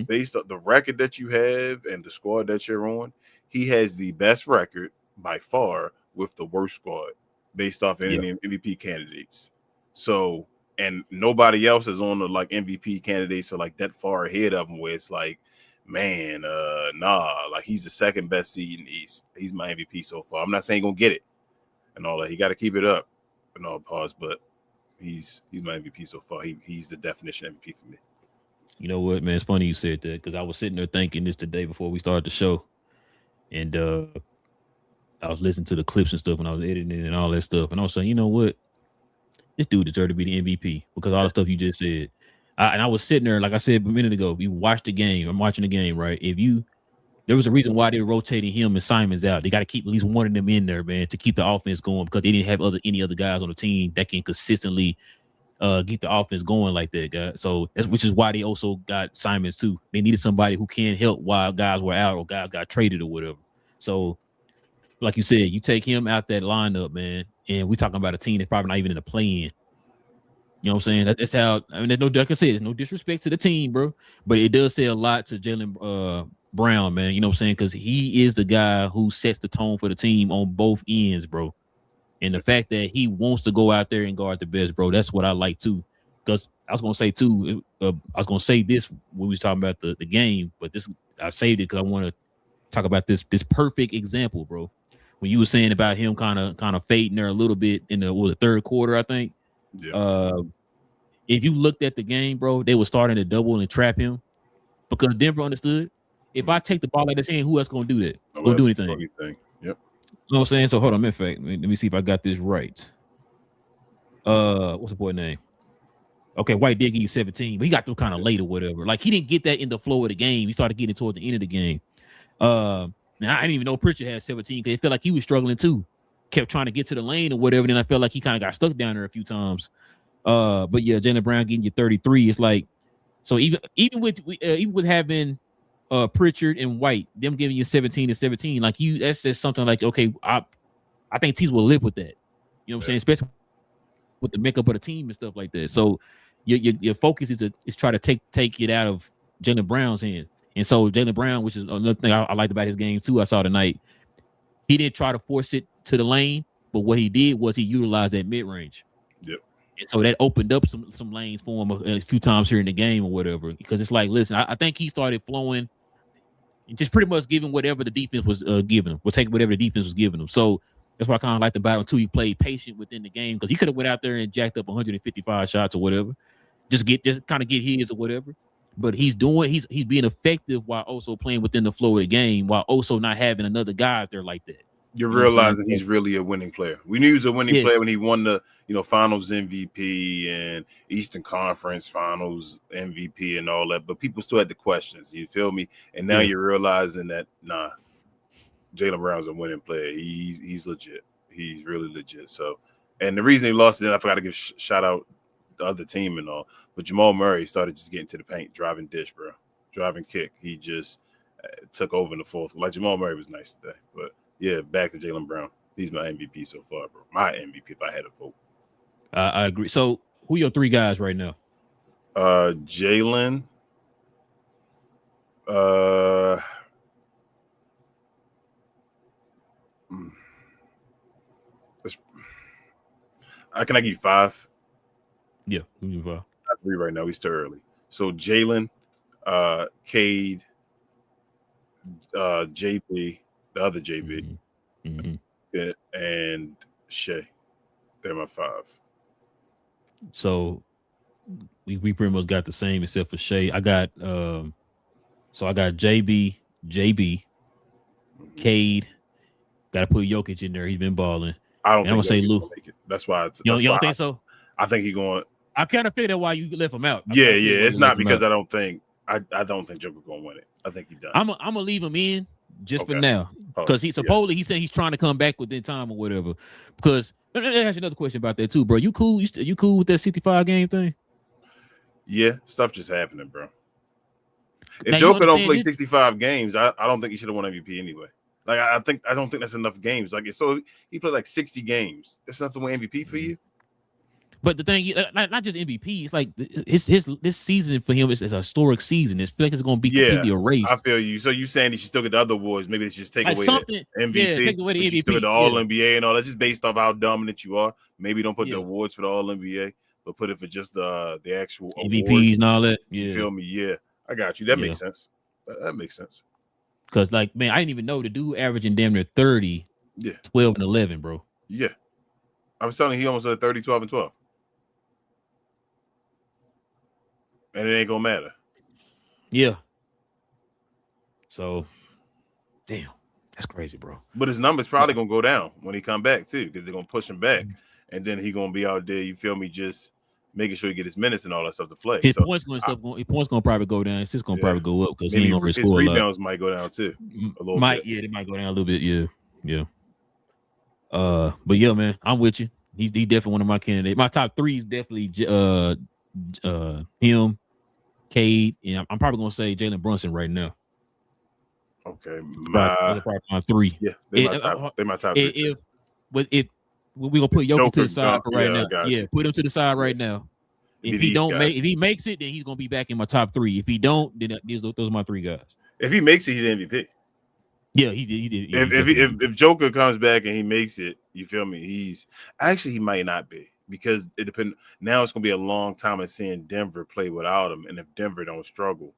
based on the record that you have and the squad that you're on, he has the best record by far with the worst squad based off any MVP candidates. So, and nobody else is on the like MVP candidates or like that far ahead of him where it's like, man, like he's the second best seed in the East. He's my MVP so far. I'm not saying he's gonna get it and all that. He got to keep it up and all pause, but he's my MVP so far. He's the definition of MVP for me. You know what, man? It's funny you said that because I was sitting there thinking this today before we started the show, and I was listening to the clips and stuff when I was editing it and all that stuff, and I was saying, you know what, this dude deserved to be the MVP because all the stuff you just said. And I was sitting there, like I said a minute ago, you watched the game. I'm watching the game, right? There was a reason why they were rotating him and Simons out. They got to keep at least one of them in there, man, to keep the offense going because they didn't have any other guys on the team that can consistently get the offense going like that, guys. So which is why they also got Simons too. They needed somebody who can help while guys were out or guys got traded or whatever. So, like you said, you take him out that lineup, man, and we're talking about a team that's probably not even in the play-in. You know what I'm saying? That's how. I mean, like I said, there's no disrespect to the team, bro, but it does say a lot to Jaylen Brown, man. You know what I'm saying? Because he is the guy who sets the tone for the team on both ends, bro. And the fact that he wants to go out there and guard the best, bro, that's what I like too. Because I was gonna say too, I was gonna say this when we was talking about the game, but this I saved it because I want to talk about this perfect example, bro. When you were saying about him kind of fading there a little bit in the third quarter, I think. Yeah. If you looked at the game, bro, they were starting to double and trap him because Denver understood if I take the ball out of his hand, who else gonna do that? Gonna do anything? Yep. You know what I'm saying? So hold on, in fact, let me see if I got this right. What's the boy name? Okay, White did give you 17, but he got them kind of late or whatever. Like he didn't get that in the flow of the game. He started getting towards the end of the game. Now I didn't even know Pritchard had 17 because it felt like he was struggling too. Kept trying to get to the lane or whatever. Then I felt like he kind of got stuck down there a few times. But yeah, Jaylen Brown getting you 33. It's like so even with having Pritchard and White, them giving you 17 and 17, like that's just something like okay, I think teams will live with that. You know what I'm saying? Especially with the makeup of the team and stuff like that. So your focus is try to take it out of Jaylen Brown's hand. And so Jaylen Brown, which is another thing I liked about his game too, I saw tonight, he didn't try to force it to the lane, but what he did was he utilized that mid range. Yep. And so that opened up some lanes for him a few times here in the game or whatever. Because it's like, listen, I think he started flowing and just pretty much giving whatever the defense was giving him, or taking whatever the defense was giving him. So that's what I kind of liked about him too. He played patient within the game because he could have went out there and jacked up 155 shots or whatever, just kind of get his or whatever. But he's being effective while also playing within the flow of the game, while also not having another guy out there like that. You're realizing he's really a winning player. We knew he was a winning player when he won the Finals MVP and Eastern Conference Finals MVP and all that. But people still had the questions. You feel me? And now you're realizing that Jaylen Brown's a winning player. He's legit. He's really legit. So, and the reason he lost it, I forgot to give shout out the other team and all, but Jamal Murray started just getting to the paint, driving dish, bro, driving kick. He just took over in the fourth. Like Jamal Murray was nice today, but yeah, back to Jaylen Brown. He's my MVP so far, bro. My MVP if I had a vote. I agree. So who are your three guys right now? Jaylen. Can I give you 5? Yeah, give me 5. Not 3 right now. We still early. So Jaylen, Cade, JB, the other JB, and Shea. They're my 5. So we pretty much got the same except for Shea. I got so I got JB, Cade. Got to put Jokic in there. He's been balling. I don't. And I'm gonna say Lou. That's why. You don't think so? I think he's going. I kind of figured why you left him out. Yeah. It's not because I don't think Joker gonna win it. I think he's done. I'm gonna leave him in just for now because he supposedly he said he's trying to come back within time or whatever. Because let me ask you another question about that too, bro. You cool? You cool with that 65 game thing? Yeah, stuff just happening, bro. If Joker don't play 65 games, I don't think he should have won MVP anyway. Like I don't think that's enough games. Like so, he played like 60 games. That's enough to win MVP for you. But the thing, not just MVP. It's like this season for him is a historic season. It's like it's going to be completely erased. I feel you. So you saying he should still get the other awards? Maybe they should just take away the MVP. Yeah, take away the MVP. Still get the All NBA and all. That's just based off how dominant you are. Maybe don't put the awards for the All NBA, but put it for just the actual MVPs awards. and all that. Yeah. You feel me? Yeah, I got you. That makes sense. That makes sense. Because, like, man, I didn't even know the dude averaging damn near 30, 12, and 11, bro. Yeah. I was telling you, he almost had 30, 12, and 12. And it ain't going to matter. Yeah. So, damn. That's crazy, bro. But his number's probably going to go down when he come back, too, because they're going to push him back. And then he going to be out there, you feel me, just making sure he get his minutes and all that stuff to play. His points going to probably go down. His going to probably go up because he ain't going to risk score. His rebounds might go down too. A little bit. Yeah, they might go down a little bit. Yeah. But yeah, man, I'm with you. He's definitely one of my candidates. My top 3 is definitely him, Cade, and I'm probably going to say Jalen Brunson right now. Okay, probably my 3. Yeah, they're my top 3. If we're gonna put Jokic to the side for right now. Yeah, put him to the side right now. If he makes it, then he's gonna be back in my top 3. If he don't, then those are my 3 guys. If he makes it, he's the MVP. Yeah, he did. If Joker comes back and he makes it, you feel me? He might not be because it depends. Now it's gonna be a long time of seeing Denver play without him, and if Denver don't struggle,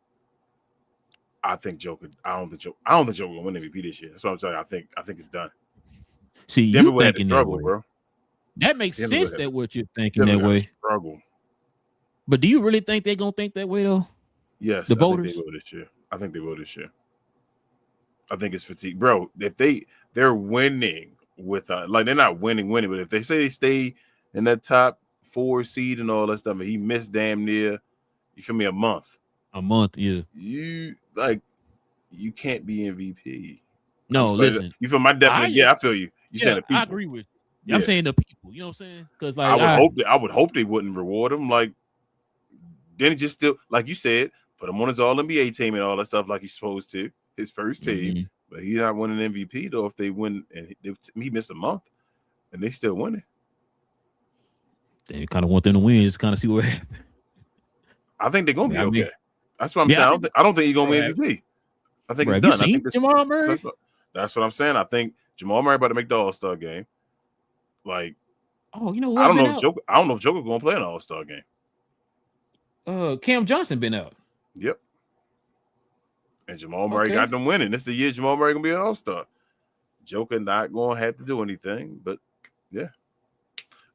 I don't think Joker will win MVP this year. That's what I'm saying. I think it's done. See, Denver you thinking struggle, that way, bro. That makes sense that what you're thinking that way. Struggle. But do you really think they're gonna think that way though? Yes, the voters. I think they will this year. I think it's fatigue, bro. If they're winning with like they're not winning, but if they say they stay in that top 4 seed and all that stuff, and he missed damn near, you feel me, a month. Yeah. You can't be MVP. No, listen. You feel my definitely. I feel you. You saying the people. I agree with you. I'm saying the people. You know what I'm saying? Because like I would hope they wouldn't reward him. Like then just still, like you said, put him on his All NBA team and all that stuff like he's supposed to. His first team, but he's not winning MVP though. If they win and he missed a month, and they still winning. They kind of want them to win, just kind of see what happens. I think they're gonna be okay. That's what I'm saying. I don't think he's gonna win MVP. I think it's done. I think Jamal Murray. That's what I'm saying. I think Jamal Murray about to make the All-Star game. Like, you know what? I don't know if Joker gonna play an All-Star game. Cam Johnson been out. Yep. And Jamal Murray got them winning. This is the year Jamal Murray gonna be an All-Star. Joker not gonna have to do anything, but yeah.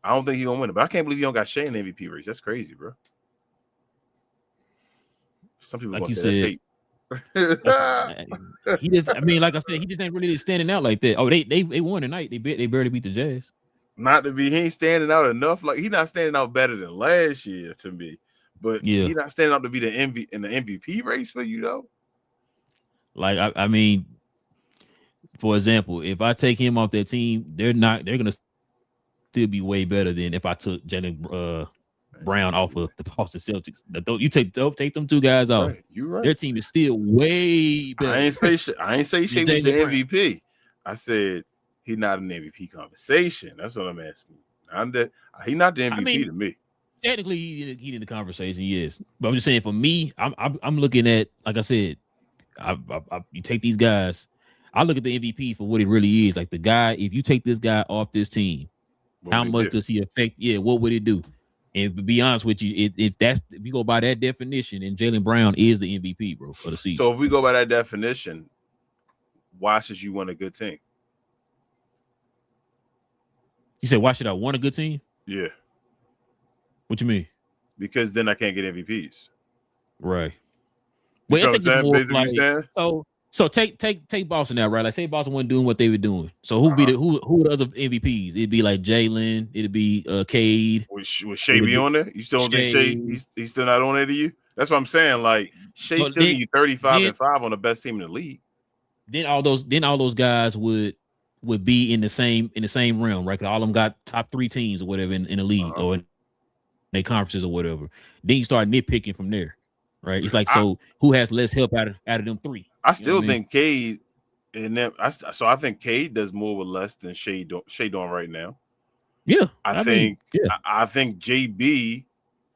I don't think he's gonna win it. But I can't believe you don't got Shea in the MVP race. That's crazy, bro. Some people gonna say that's hate. He just, like I said, he just ain't really standing out like that. Oh, they won tonight. They barely beat the Jazz. Not to be, he ain't standing out enough. Like he's not standing out better than last year to me. But he's not standing out to be the MVP race for you though. Like for example, if I take him off that team, they're gonna still be way better than if I took Jaylen Brown off of the Boston Celtics. You take them two guys off. Right, you're right. Their team is still way better. I ain't say Shea was the Brown. MVP. I said he's not in the MVP conversation. That's what I'm asking. He's not the MVP to me. Technically, he in the conversation, yes. But I'm just saying, for me, I'm looking at, like I said, you take these guys. I look at the MVP for what it really is. Like the guy, if you take this guy off this team, how much does he affect? Yeah, what would it do? And to be honest with you, if you go by that definition, and Jaylen Brown is the MVP, bro, for the season. So if we go by that definition, why should you want a good team? You said, why should I want a good team? Yeah. What you mean? Because then I can't get MVPs. Right. Well, I think it's more like, so take Boston out, right? Like, say Boston wasn't doing what they were doing. So who the other MVPs? It'd be like Jaylen. It'd be Cade. Would Shea be on there? You still don't think Shea? He's still not on there to you? That's what I'm saying. Like Shea still need 35-5 on the best team in the league. Then all those guys would be in the same realm, right? All of them got top 3 teams or whatever in the league or in their conferences or whatever. Then you start nitpicking from there, right? It's like, so who has less help out of them 3? I still think Cade and them. I think Cade does more with less than Shea doing right now. Yeah, I think JB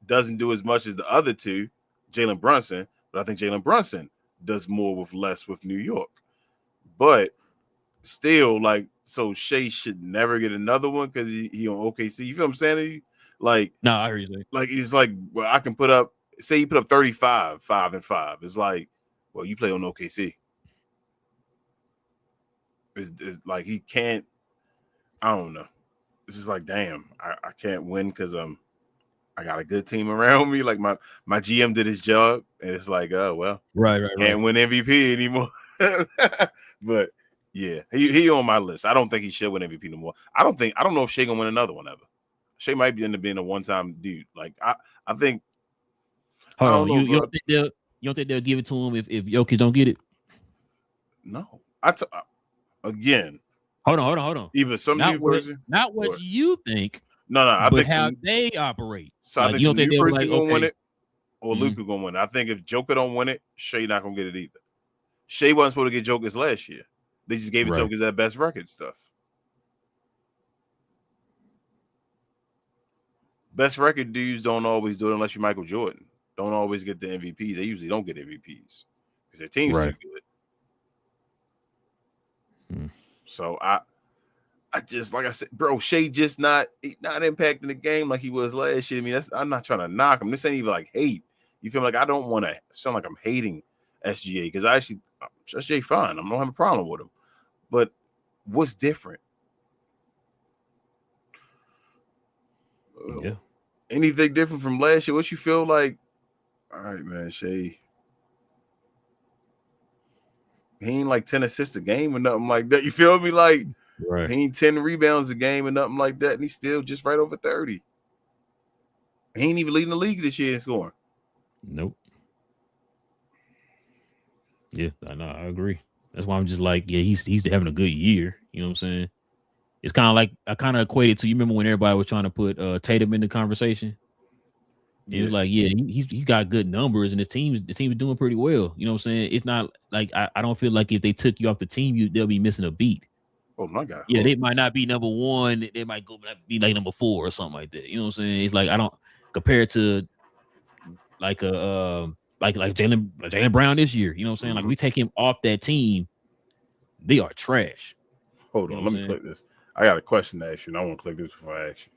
doesn't do as much as the other two, Jalen Brunson, but I think Jalen Brunson does more with less with New York. But still, like, so Shea should never get another one because he on OKC. You feel what I'm saying? Like, no, I hear you. Like, he's like, well, I can put up. Say you put up 35, 5-5. It's like, well, you play on OKC. It's like he can't. I don't know. It's just like, damn, I can't win because I got a good team around me. Like my GM did his job, and it's like, oh well, right. Can't win MVP anymore. But yeah, he on my list. I don't think he should win MVP no more. I don't know if Shea gonna win another one ever. Shea might end up being a one-time dude. Like I think. Hold on, you don't think they'll give it to him if Jokic don't get it? No, again. Hold on. Either some not new person, not what you think. No, I think how they operate. So I think some new person gonna win it, or Luka gonna win it. I think if Joker don't win it, Shea not gonna get it either. Shea wasn't supposed to get Joker's last year. They just gave it to him because that best record stuff. Best record dudes don't always do it unless you're Michael Jordan. Don't always get the MVPs. They usually don't get MVPs because their team's too good. So I just, like I said, bro, Shea just not impacting the game like he was last year. I mean, I'm not trying to knock him. This ain't even like hate. You feel like I don't want to sound like I'm hating SGA because SGA fine. I don't have a problem with him. But what's different? Yeah. Anything different from last year? What you feel like? All right, man, Shea. He ain't like 10 assists a game or nothing like that. You feel me? Like, he ain't 10 rebounds a game or nothing like that, and he's still just right over 30. He ain't even leading the league this year in scoring. Nope. Yeah, I know. I agree. That's why I'm just like, yeah, he's having a good year. You know what I'm saying? It's kind of like I kind of equated to, you remember when everybody was trying to put Tatum in the conversation? It was like, yeah, he's got good numbers and the team is doing pretty well. You know what I'm saying? It's not like I don't feel like if they took you off the team, they'll be missing a beat. Oh my God. Yeah, they might not be number 1. They might be like number 4 or something like that. You know what I'm saying? It's like I don't compare it to like Jaylen Brown this year. You know what I'm saying? Like we take him off that team, they are trash. Hold on, let me click this. I got a question to ask you, and I want to click this before I ask you.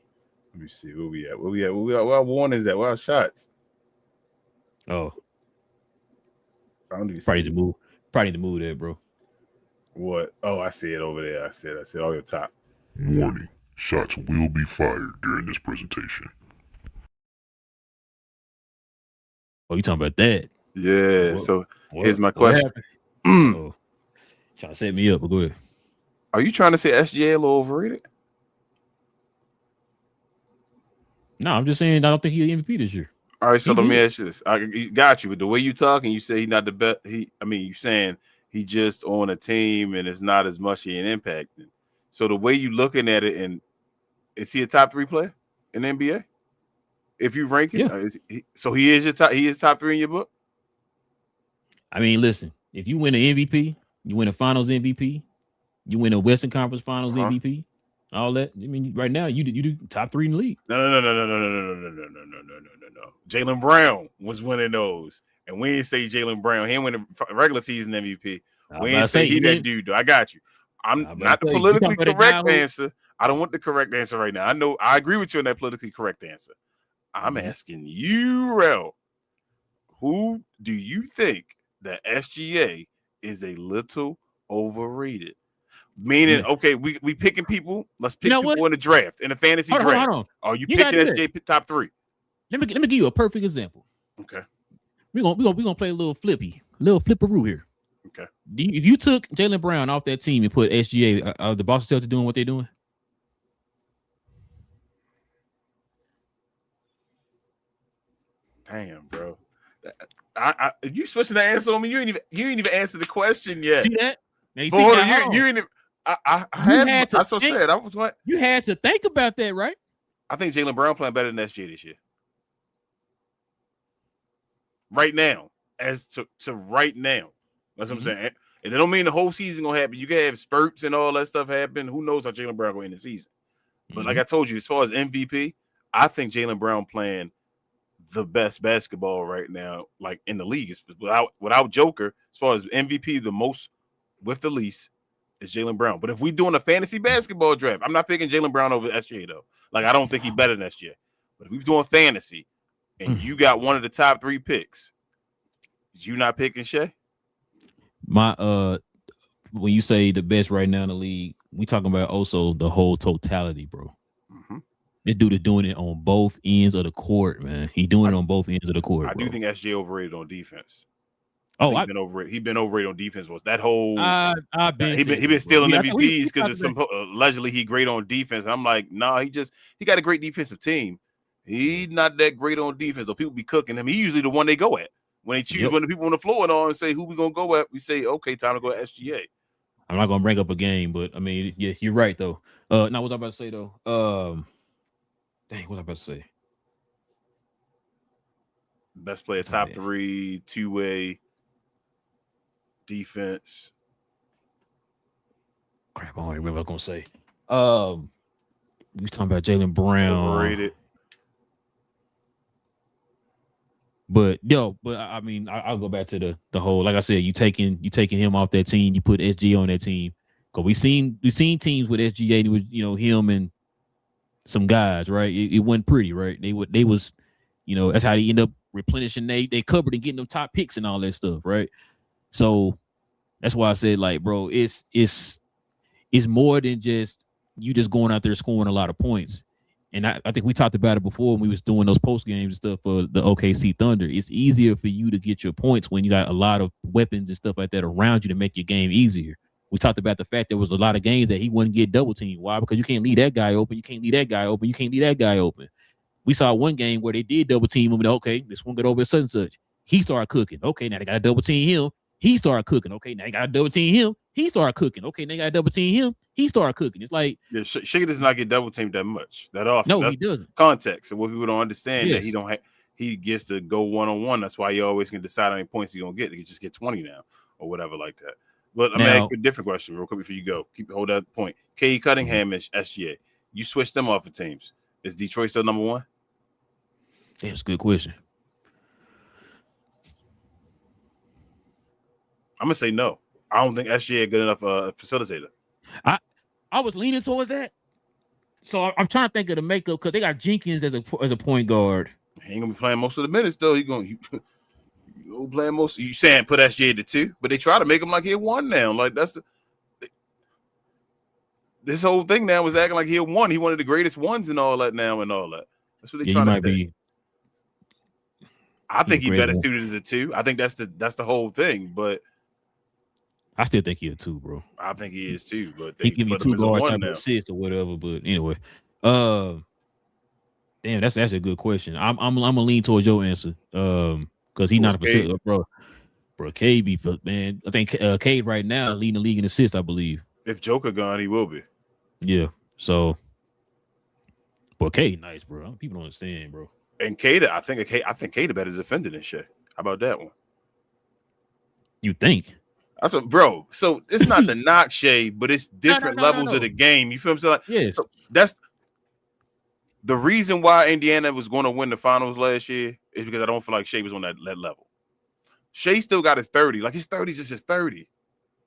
Let me see where we at. What one is that? What our shots? Oh, I don't even probably need to move there, bro. What? Oh, I see it over there. I see it all your top. Warning: shots will be fired during this presentation. Oh, you talking about that? Yeah. So here's my question. Trying to set me up, but go ahead. Are you trying to say SGA a little overrated? No, I'm just saying I don't think he's MVP this year. All right, so let me ask you this. I got you, but the way you talking, you say he's not the best. You saying He just on a team and it's not as much he an impact. So the way you looking at it, and is he a top 3 player in the NBA? If you rank him, so he is your top. He is top 3 in your book. I mean, listen, if you win an MVP, you win a Finals MVP, you win a Western Conference Finals MVP, all that. I mean, right now you do top 3 in the league. No. Jaylen Brown was winning those, and we didn't say Jaylen Brown. He didn't win a regular season MVP. We didn't say he that dude. Though. I got you. I'm not the politically correct answer. I don't want the correct answer right now. I know I agree with you on that politically correct answer. I'm asking you, Rel, who do you think that SGA is a little overrated? Meaning, okay, we picking people. Let's pick people in the draft, in a fantasy draft. Hold on. Are you picking SGA top 3? Let me give you a perfect example. Okay. We're gonna play a little flipperoo here. Okay. If you took Jaylen Brown off that team and put SGA, the Boston Celtics doing what they're doing? Damn, bro. You switching the answer on me? You ain't even answer the question yet. See that? Now you ain't even. That's what I said. I was what you had to think about that, right? I think Jaylen Brown playing better than SGA this year. Right now, as to right now, that's what I'm saying. And it don't mean the whole season gonna happen. You can have spurts and all that stuff happen. Who knows how Jaylen Brown going in the season? But like I told you, as far as MVP, I think Jaylen Brown playing the best basketball right now, like in the league, is without Joker. As far as MVP, the most with the least is Jaylen Brown. But if we doing a fantasy basketball draft, I'm not picking Jaylen Brown over SGA though. Like I don't think he's better than SGA. But if we doing fantasy and you got one of the top 3 picks, you not picking Shea? My when you say the best right now in the league, we talking about also the whole totality, bro. This dude is doing it on both ends of the court, man. He's doing it on both ends of the court. I do think SGA overrated on defense. Oh, he's been overrated. He's been overrated on defense. Was that whole? He been stealing MVPs because allegedly he great on defense. I'm like, nah, he got a great defensive team. He's not that great on defense. So people be cooking him. He's usually the one they go at when they choose when the people on the floor and all and say who we gonna go at. We say okay, time to go at SGA. I'm not gonna bring up a game, but I mean, yeah, you're right though. Now what was I about to say though? Dang, what was I about to say? Best player, top 3, 2-way defense. Crap, I don't remember what I was gonna say. We talking about Jaylen Brown. Overrated. But I mean, I'll go back to the whole. Like I said, you taking him off that team. You put SGA on that team. Cause we seen teams with SGA. And it was him and some guys, right? It wasn't pretty, right? They was, that's how they end up replenishing they cupboard and getting them top picks and all that stuff, right? So that's why I said, like, bro, it's more than just you just going out there scoring a lot of points. And I think we talked about it before when we was doing those post games and stuff for the OKC Thunder. It's easier for you to get your points when you got a lot of weapons and stuff like that around you to make your game easier. We talked about the fact there was a lot of games that he wouldn't get double teamed. Why? Because you can't leave that guy open. You can't leave that guy open. You can't leave that guy open. We saw one game where they did double team him. And okay, this one got over such and such. He started cooking. Okay, now they got to double team him. He started cooking. Okay, now they got to double team him. He started cooking. Okay, now they got to double team him. He started cooking. It's like Shea does not get double teamed that much, that often. No, that's he doesn't. Context, and what people don't understand that he gets to go 1-on-1. That's why you always can decide how many points he's gonna get. He just get 20 now or whatever like that. But I'm gonna ask you a different question real quick before you go. Hold that point. K. Cunningham is SGA. You switch them off of teams. Is Detroit still number 1? That's a good question. I'm gonna say no. I don't think SGA a good enough facilitator. I was leaning towards that. So I'm trying to think of the makeup because they got Jenkins as a point guard. He ain't gonna be playing most of the minutes though. He playing most. You saying put SGA to 2, but they try to make him like he 1 now. Like that's this whole thing now was acting like he 1. He one of the greatest ones and all that now and all that. That's what they trying to say. I think he better suited as a 2. I think that's the whole thing, but I still think he's a 2, bro. I think he is too, but he give me 2 guard type of assist or whatever. But anyway, damn, that's a good question. I'm gonna lean towards your answer, because he's not a facilitator, bro. Bro, Cade be man. I think Cade right now leading the league in assists, I believe. If Joker gone, he will be. Yeah. So, but Cade nice, bro. People don't understand, bro. And Cade, I think Cade a better defender than Shea. How about that one? You think? That's a bro. So it's not the knock Shea, but it's different levels of the game. You feel what I'm saying? Like, yes. So that's the reason why Indiana was going to win the finals last year is because I don't feel like Shea was on that level. Shea still got his 30. Like his 30 is just his 30.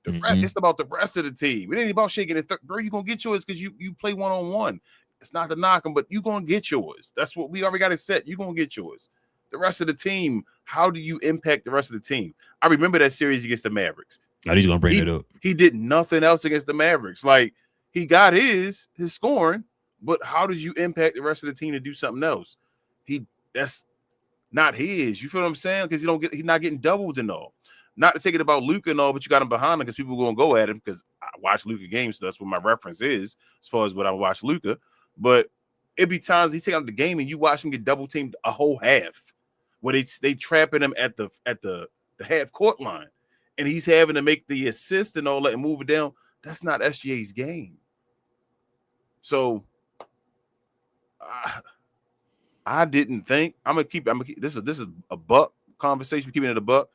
The rest, it's about the rest of the team. It ain't about Shea getting his 30. Bro, you're going to get yours because you play one-on-one. It's not to knock him, but you're going to get yours. That's what we already got it set. You're going to get yours. The rest of the team, how do you impact the rest of the team? I remember that series against the Mavericks. I he's going to bring it up. He did nothing else against the Mavericks. Like, he got his scoring, but how did you impact the rest of the team to do something else? That's not his. You feel what I'm saying? Because he's not getting doubled and all. Not to take it about Luka and all, but you got him behind him because people are going to go at him because I watch Luka games, so that's what my reference is as far as what I watch Luka. But it be times he's taking out the game and you watch him get double teamed a whole half, where they trapping him at the half court line, and he's having to make the assist and all that and move it down. That's not SGA's game. So I didn't think I'm gonna keep this is a buck conversation, keeping it a buck.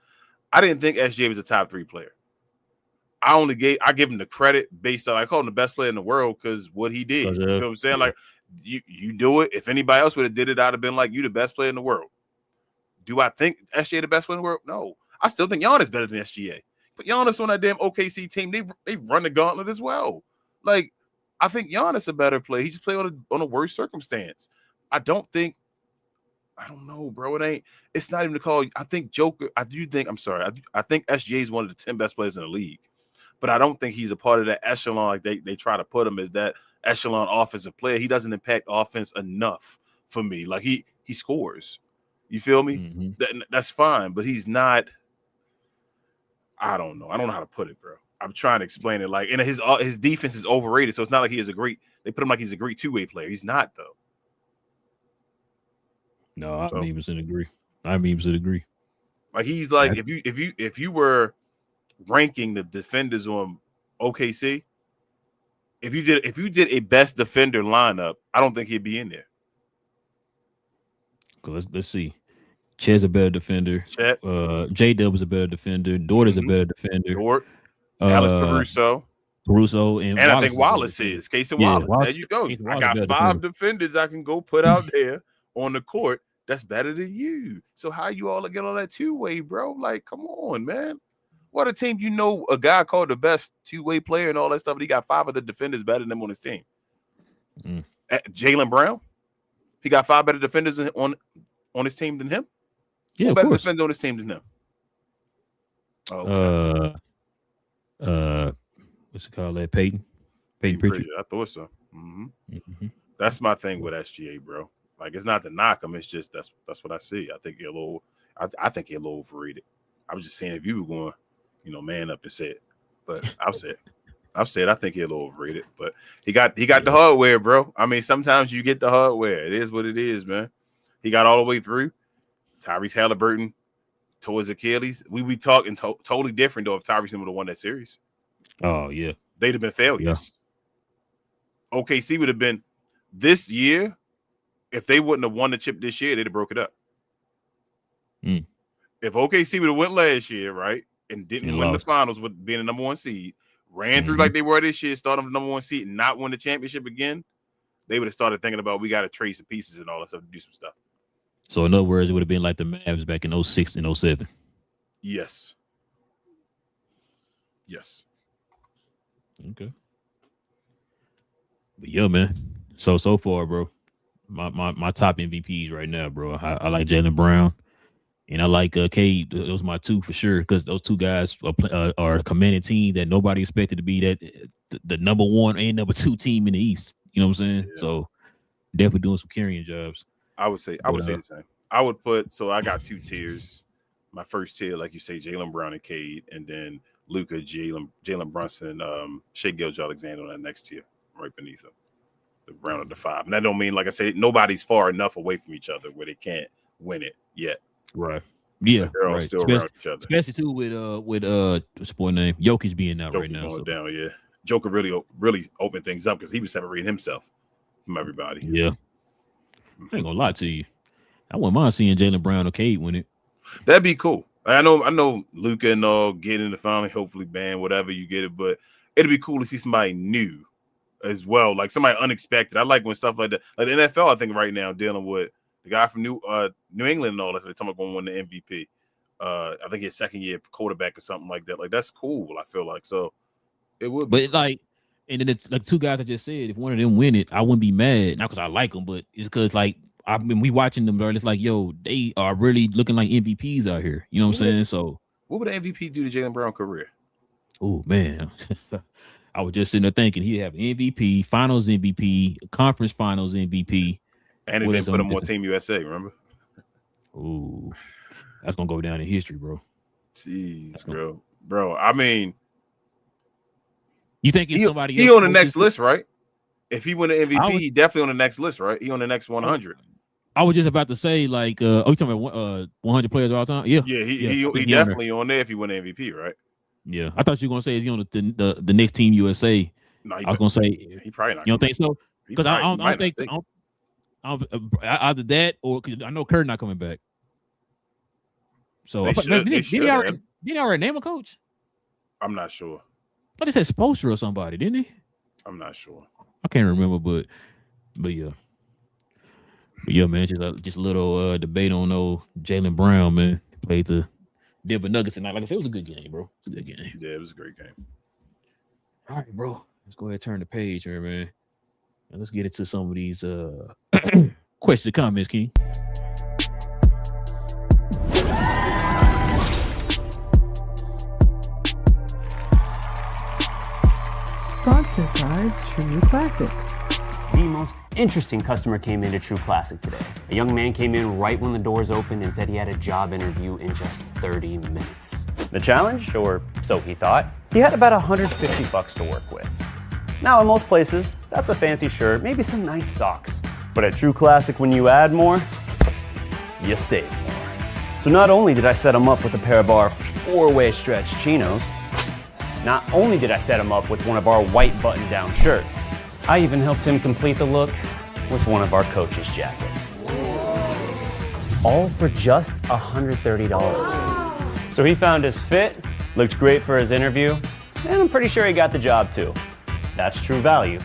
I didn't think SGA was a top 3 player. I give him the credit based on I call him the best player in the world because what he did. You know what I'm saying? Yeah. Like you do it. If anybody else would have did it, I'd have been like, you the best player in the world. Do I think SGA the best player in the world? No. I still think Giannis better than SGA. But Giannis on that damn OKC team, they run the gauntlet as well. Like, I think Giannis a better player. He just played on a worse circumstance. I don't know, bro. It's not even to call. I think I think SGA is one of the 10 best players in the league. But I don't think he's a part of that echelon like they try to put him as that echelon offensive player. He doesn't impact offense enough for me. Like he scores. You feel me? Mm-hmm. That's fine, but he's not. I don't know. I don't know how to put it, bro. I'm trying to explain it. Like, and his defense is overrated, so it's not like he is they put him like he's a great two-way player. He's not, though. No, I 100% agree. I 100% agree. Like he's like if you were ranking the defenders on OKC, if you did a best defender lineup, I don't think he'd be in there. Let's see. Chet's a better defender. J-Dub is a better defender. Dort is a better defender. Dort, Alex Caruso, and I think Wallace is. Case and Wallace. There you go. I got 5 defenders I can go put out there on the court that's better than you. So how you all get on that two-way, bro? Like, come on, man. What a team, a guy called the best two-way player and all that stuff, but he got 5 of the defenders better than him on his team. Jaylen Brown, he got 5 better defenders on his team than him. Yeah, better defender on his team than him. Okay. What's it called? That Peyton Pritchard. I thought so. That's my thing with SGA, bro. Like, it's not to knock him. It's just that's what I see. I think you're a little. I think you're a little overrated. I was just saying if you were going, man up and say it, but I've said I think you're a little overrated. But he got the hardware, bro. I mean, sometimes you get the hardware. It is what it is, man. He got all the way through. Tyrese Halliburton towards Achilles. We be talking totally different though if Tyrese would have won that series. Oh yeah, they'd have been failures. Yeah. OKC would have been this year. If they wouldn't have won the chip this year, they'd have broke it up. If OKC would have went last year, right, and didn't win the finals with being the number 1 seed, ran through like they were this year, started with the number 1 seed and not win the championship again, they would have started thinking about we got to trade some pieces and all that stuff to do some stuff. So in other words, it would have been like the Mavs back in 06 and 07. Yes. Okay. But yeah, man. So far, bro, my top MVPs right now, bro. I like Jaylen Brown, and I like Cade. Those are my 2 for sure because those 2 guys are a commanding team that nobody expected to be the number 1 and number 2 team in the East. You know what I'm saying? Yeah. So definitely doing some carrying jobs. I would say the same. I would put I got 2 tiers. My first tier, like you say, Jaylen Brown and Cade, and then Luka, Jalen Brunson, and Shai Gilgeous-Alexander on that next tier, right beneath them. The round of the 5. And that don't mean, like I said, nobody's far enough away from each other where they can't win it yet. Right. Yeah, Like they're all right. still around each other. Especially too with what's the boy name? Jokic being out right now. Going down, yeah. Joker really opened things up because he was separating himself from everybody. Yeah. I ain't gonna lie to you. I wouldn't mind seeing Jaylen Brown or Cade win it. That'd be cool. I know Luka and all get in the finally, hopefully ban whatever you get it, but it'd be cool to see somebody new as well, like somebody unexpected. I like when stuff like that, like the NFL. I think right now dealing with the guy from New England and all that. They're talking about going to win the MVP. I think his second year quarterback or something like that. Like that's cool. I feel like so it would. Be but like, and then it's like two guys I just said. If one of them win it, I wouldn't be mad. Not because I like them, but it's because like we watching them. It's like yo, they are really looking like MVPs out here. You know what I'm saying? So what would an MVP do to Jaylen Brown's career? Oh man. I was just sitting there thinking he'd have MVP, Finals MVP, Conference Finals MVP, and then put him on Team USA. Remember? Ooh, that's gonna go down in history, bro. Jeez, bro. I mean, you think if somebody else he on the next list, right? If he win the MVP, he definitely on the next list, right? He on the next 100. I was just about to say, like, you talking about 100 players of all time? Yeah, he definitely on there if he win the MVP, right? Yeah, I thought you were gonna say is he on the next Team USA? No, I was gonna say he probably not. You don't think so? Because I don't think either that or I know Kerr not coming back. So did he already name a coach? I'm not sure. But they said Spoelstra or somebody, didn't he? I'm not sure. I can't remember, but yeah. But yeah, man, just a little debate on Jaylen Brown, man. Played the Denver Nuggets tonight. Like I said, it was a good game, bro. It was a good game. Yeah, it was a great game. All right, bro. Let's go ahead and turn the page here, man. And let's get into some of these questions and comments, King. Sponsored by True Classic. The most interesting customer came into True Classic today. A young man came in right when the doors opened and said he had a job interview in just 30 minutes. The challenge, or so he thought, he had about $150 to work with. Now in most places, that's a fancy shirt, maybe some nice socks. But at True Classic, when you add more, you save more. So not only did I set him up with a pair of our 4-way stretch chinos, not only did I set him up with one of our white button-down shirts, I even helped him complete the look with one of our coach's jackets. All for just $130. So he found his fit, looked great for his interview, and I'm pretty sure he got the job too. That's true value.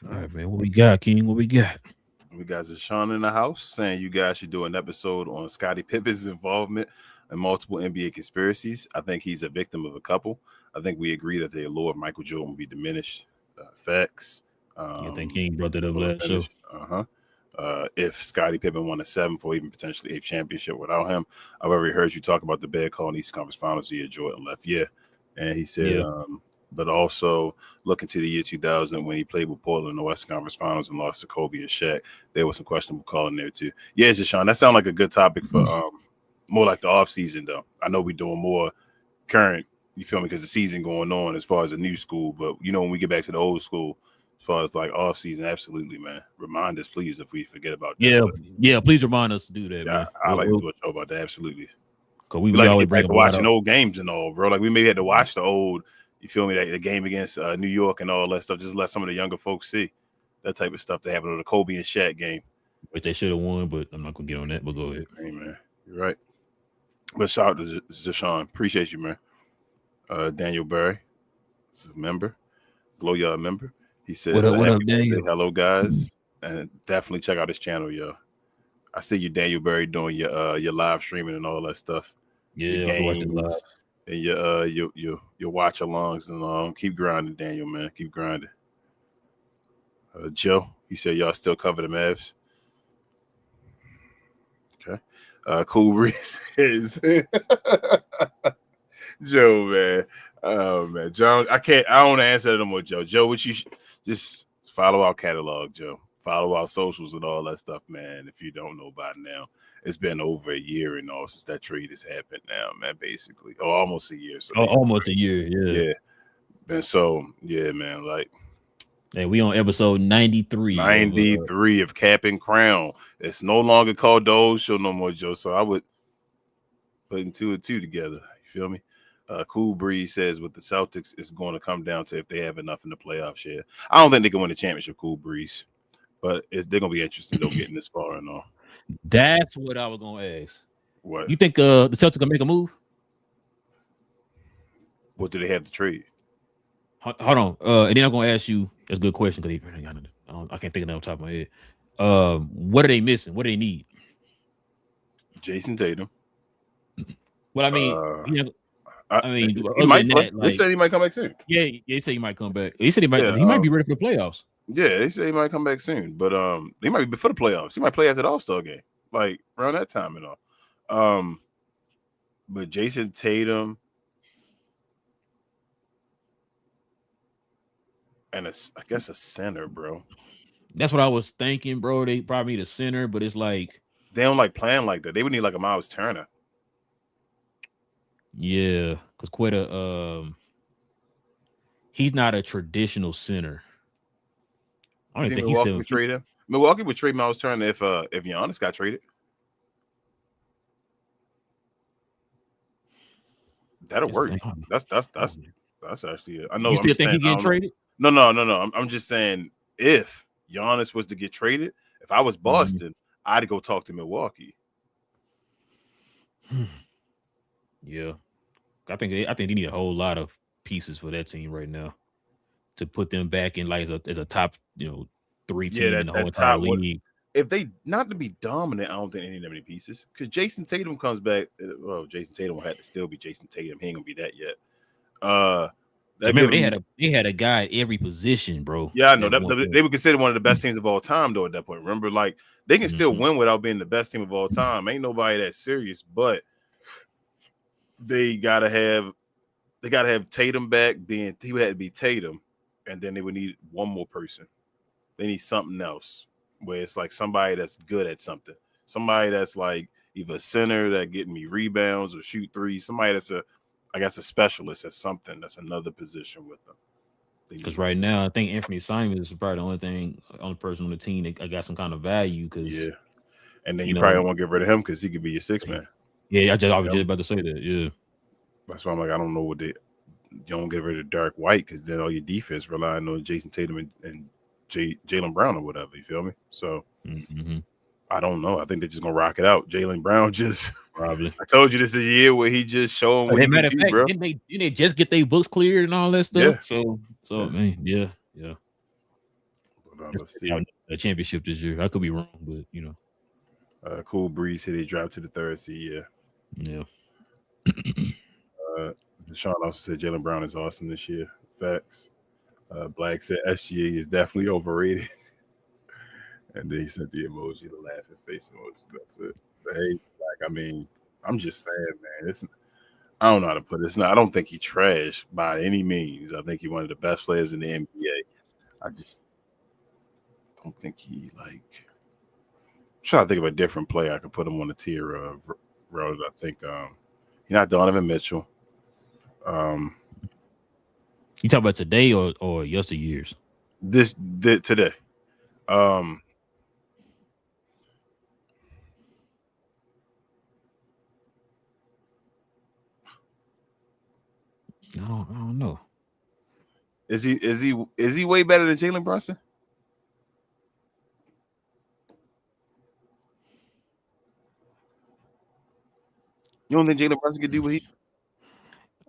All right, man. What we got, King? What we got? We got Zashawn in the house saying you guys should do an episode on Scottie Pippen's involvement in multiple NBA conspiracies. I think he's a victim of a couple. I think we agree that the allure of Michael Jordan will be diminished. Facts. I think King brought that up last show. If Scottie Pippen won a 7th or even potentially 8th championship without him. I've already heard you talk about the bad call in East Conference Finals the year Jordan left. Yeah. And he said, but also looking to the year 2000 when he played with Portland in the Western Conference Finals and lost to Kobe and Shaq, there was some questionable call in there too. Yeah, Zashawn, that sounds like a good topic for more like the off season though. I know we're doing more current, you feel me, because the season going on as far as the new school, but when we get back to the old school, as far as like off season, absolutely, man. Remind us, please, if we forget about that. Yeah, please remind us to do that, man. I like to do a show about that, absolutely. Because we like always bring watching old games and all, bro. Like we maybe had to watch the old, you feel me, like the game against New York and all that stuff. Just let some of the younger folks see that type of stuff that happened on the Kobe and Shaq game. Which they should have won, but I'm not gonna get on that. But go ahead. Hey, man, you're right. But shout out to Zashawn. Appreciate you, man. Daniel Berry, is a member, Glow Yard member. He says, what up, Daniel? Hello, guys, and definitely check out his channel, yo. I see you, Daniel Berry, doing your live streaming and all that stuff. Yeah, watching live. And your watch alongs and all. Keep grinding, Daniel, man. Keep grinding. Joe, he said y'all still cover the Mavs. Okay. Cool Breeze says Joe, man. Oh man, Joe. I don't want to answer that no more, Joe. Joe, what you just follow our catalog, Joe. Follow our socials and all that stuff, man. If you don't know by now, it's been over a year and all since that trade has happened now, man. Basically, almost a year. So almost a year, yeah. And so, yeah, man. Like, Hey, we on episode 93. 93 of Cap and Crown. It's no longer called the old show no more, Joe. So I would put two and two together. You feel me? Cool Breeze says with the Celtics, it's going to come down to if they have enough in the playoffs. Yeah, I don't think they can win the championship, Cool Breeze, but they're going to be interesting though getting this far and all. That's what I was going to ask. What you think? The Celtics gonna make a move? What do they have to trade? Hold on. And then I'm gonna ask you. That's a good question because I can't think of that on top of my head. What are they missing? What do they need? Jason Tatum. Well, I mean, he might play. They said he might come back soon. Yeah, they say he might come back. He said he might. He might be ready for the playoffs. Yeah, they say he might come back soon, but he might be before the playoffs. He might play after the All-Star game, like around that time and all. But Jason Tatum. And I guess a center, bro. That's what I was thinking, bro. They probably need a center, but it's like they don't like playing like that. They would need like a Miles Turner. Yeah, because Quetta, he's not a traditional center. I don't think Milwaukee would trade him. Milwaukee would trade Miles Turner if Giannis got traded. That'll work. That's actually it. I know. You still think he getting traded? No. I'm just saying if Giannis was to get traded, if I was Boston, I'd go talk to Milwaukee. Yeah, I think they need a whole lot of pieces for that team right now to put them back in like as a top 3 team in the whole entire league. If they not to be dominant, I don't think they need that many pieces because Jason Tatum comes back. Well, Jason Tatum will have to still be Jason Tatum. He ain't gonna be that yet. Remember, they had a guy at every position, bro. Yeah, I know. They would consider one of the best teams of all time, though, at that point. Remember, like, they can still win without being the best team of all time. Ain't nobody that serious, but they gotta have Tatum back. He would have to be Tatum, and then they would need one more person. They need something else where it's like somebody that's good at something. Somebody that's like either a center that getting me rebounds or shoot threes. Somebody that's a specialist at something. That's another position with them. Because right now, I think Anthony Simons is probably the only person on the team that got some kind of value. Because and then you probably don't want to get rid of him because he could be your sixth man. Yeah, I was just about to say that. Yeah, that's why I'm like, I don't know what you don't get rid of Derek White because then all your defense relying on Jason Tatum and Jaylen Brown or whatever. You feel me? So I don't know. I think they're just gonna rock it out. Jaylen Brown just probably. I told you this is a year where he just showing what he can do, bro. Didn't they just get their books cleared and all that stuff? Yeah. So man, yeah. Let's see. A championship this year. I could be wrong, but Cool Breeze said they dropped to the 3rd seed. Yeah. Sean also said Jaylen Brown is awesome this year. Facts. Black said SGA is definitely overrated. And then he sent the emoji, the laughing face emoji. That's it. But hey, like, I mean, I'm just saying, man, I don't know how to put this. I don't think he trashed by any means. I think he's one of the best players in the NBA. I just don't think he I'm trying to think of a different player I could put him on the tier of road. I think you're not Donovan Mitchell. You talk about today or yesteryears? Today. No, I don't know. Is he way better than Jalen Brunson? You don't think Jalen Brunson could do what he?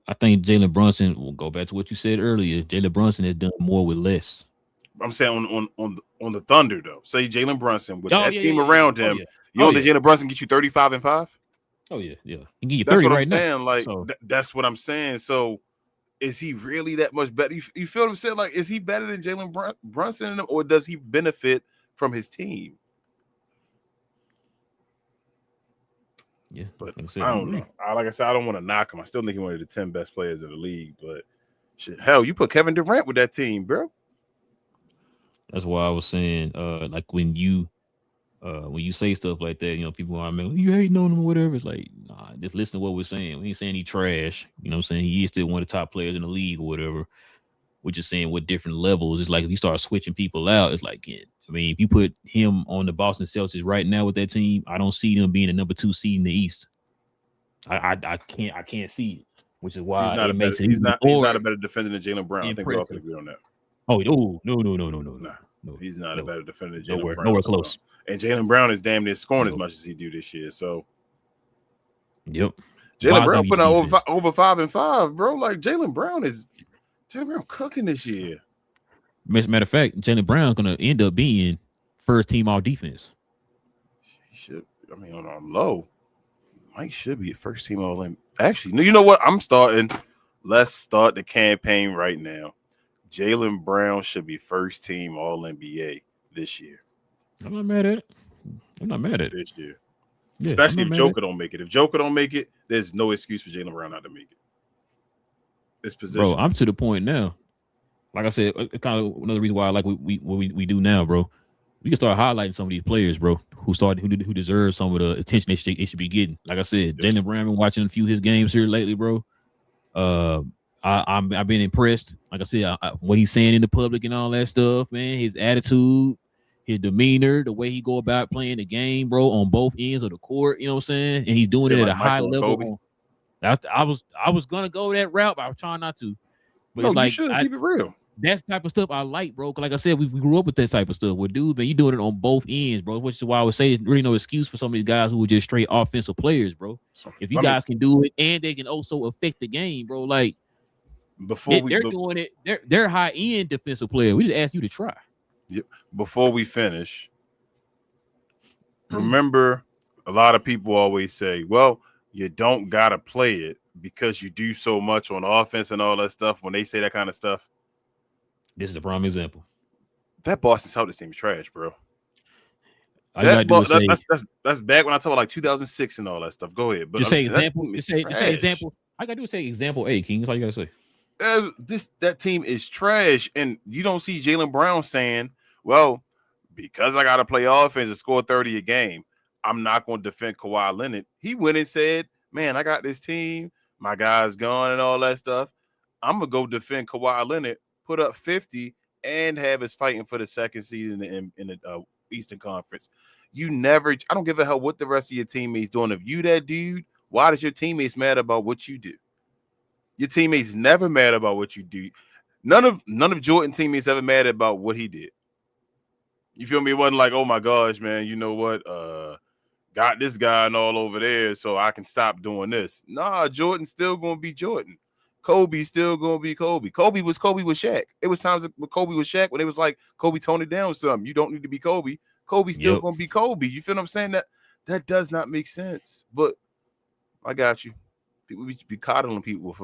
I think Jalen Brunson will go back to what you said earlier. Jalen Brunson has done more with less. I'm saying on the Thunder though. Say Jalen Brunson with that team around him. You don't think Jalen Brunson get you 35 and 5? Oh yeah. He can get you 30 right now. Like that's what I'm saying. So is he really that much better? You feel what I'm saying? Like, is he better than Jalen Brunson, or does he benefit from his team? Yeah, but I don't know. Like I said, I don't want to knock him. I still think he's one of the 10 best players in the league. But shit, hell, you put Kevin Durant with that team, bro. That's why I was saying, like when you say stuff like that, people are like, you hating on him or whatever. It's like, nah, just listen to what we're saying. We ain't saying he trash. You know what I'm saying? He is still one of the top players in the league or whatever. we're just saying what different levels. It's like if you start switching people out, it's like, I mean, if you put him on the Boston Celtics right now with that team, I don't see them being a number 2 seed in the East. I can't see it, which is why it makes it. He's not a better defender than Jaylen Brown. I think we all can agree on that. Oh no, he's not a better defender than Jaylen Brown. Nowhere close. And Jaylen Brown is damn near scoring as much as he do this year. So, yep. Jaylen Brown putting out over 5 and 5, bro. Like Jaylen Brown cooking this year. Matter of fact, Jaylen Brown gonna end up being first team all defense. He should. I mean, on low, Mike should be a first team all in. Actually, no. You know what? I'm starting. Let's start the campaign right now. Jaylen Brown should be first team all NBA this year. I'm not mad at it. This year. Yeah, especially if Joker don't make it. If Joker don't make it, there's no excuse for Jaylen Brown not to make it. This position, bro. I'm to the point now. Like I said, kind of another reason why I like what we do now, bro. We can start highlighting some of these players, bro, who deserve some of the attention they should be getting. Like I said, Jaylen Brown, been watching a few of his games here lately, bro. I've been impressed. Like I said, what he's saying in the public and all that stuff, man. His attitude, his demeanor, the way he go about playing the game, bro, on both ends of the court. You know what I'm saying? And he's doing it at a high level. I was gonna go that route, but I was trying not to. But no, it's like, you should keep it real. That's the type of stuff I like, bro. Like I said, we grew up with that type of stuff. Well, dude, man, you doing it on both ends, bro. Which is why I would say there's really no excuse for some of these guys who are just straight offensive players, bro. If you guys can do it and they can also affect the game, bro. Like they're doing it, they're high end defensive players. We just ask you to try. Yep. Before we finish, remember, a lot of people always say, "Well, you don't gotta play it because you do so much on offense and all that stuff." When they say that kind of stuff. This is a prime example. That Boston Celtics team is trash, bro. That's back when I talk about like 2006 and all that stuff. Go ahead. But just say example. Just say example. I gotta do is say example A, King. That's all you gotta say. That team is trash, and you don't see Jaylen Brown saying, "Well, because I gotta play offense and score 30 a game, I'm not going to defend Kawhi Leonard." He went and said, "Man, I got this team. My guy's gone and all that stuff. I'm gonna go defend Kawhi Leonard." Put up 50 and have us fighting for the second seed in the Eastern Conference. I don't give a hell what the rest of your teammates doing. If you that dude, why does your teammates mad about what you do? Your teammates never mad about what you do. None of Jordan teammates ever mad about what he did. You feel me? It wasn't like, oh my gosh, man, you know what? Got this guy and all over there, so I can stop doing this. Nah, Jordan's still gonna be Jordan. Kobe's still gonna be Kobe. Kobe was Shaq. It was times when Kobe was Shaq when it was like Kobe toned it down some. You don't need to be Kobe. Kobe's still gonna be Kobe. You feel what I'm saying? That does not make sense. But I got you. People be coddling people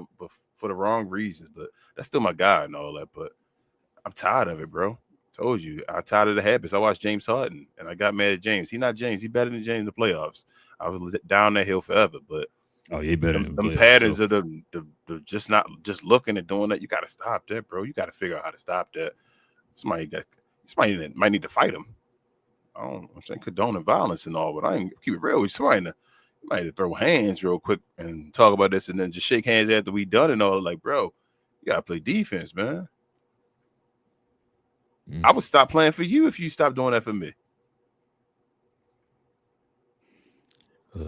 for the wrong reasons, but that's still my guy and all that. But I'm tired of it, bro. Told you, I'm tired of the habits. I watched James Harden and I got mad at James. He's not James. He's better than James in the playoffs. I was down that hill forever, but. Oh, yeah, better. Them patterns of the just looking and doing that. You got to stop that, bro. You got to figure out how to stop that. Somebody that might need to fight him. I'm saying condoning violence and all, but I ain't keep it real with you. Somebody might have to throw hands real quick and talk about this, and then just shake hands after we done and all. Like, bro, you gotta play defense, man. I would stop playing for you if you stopped doing that for me.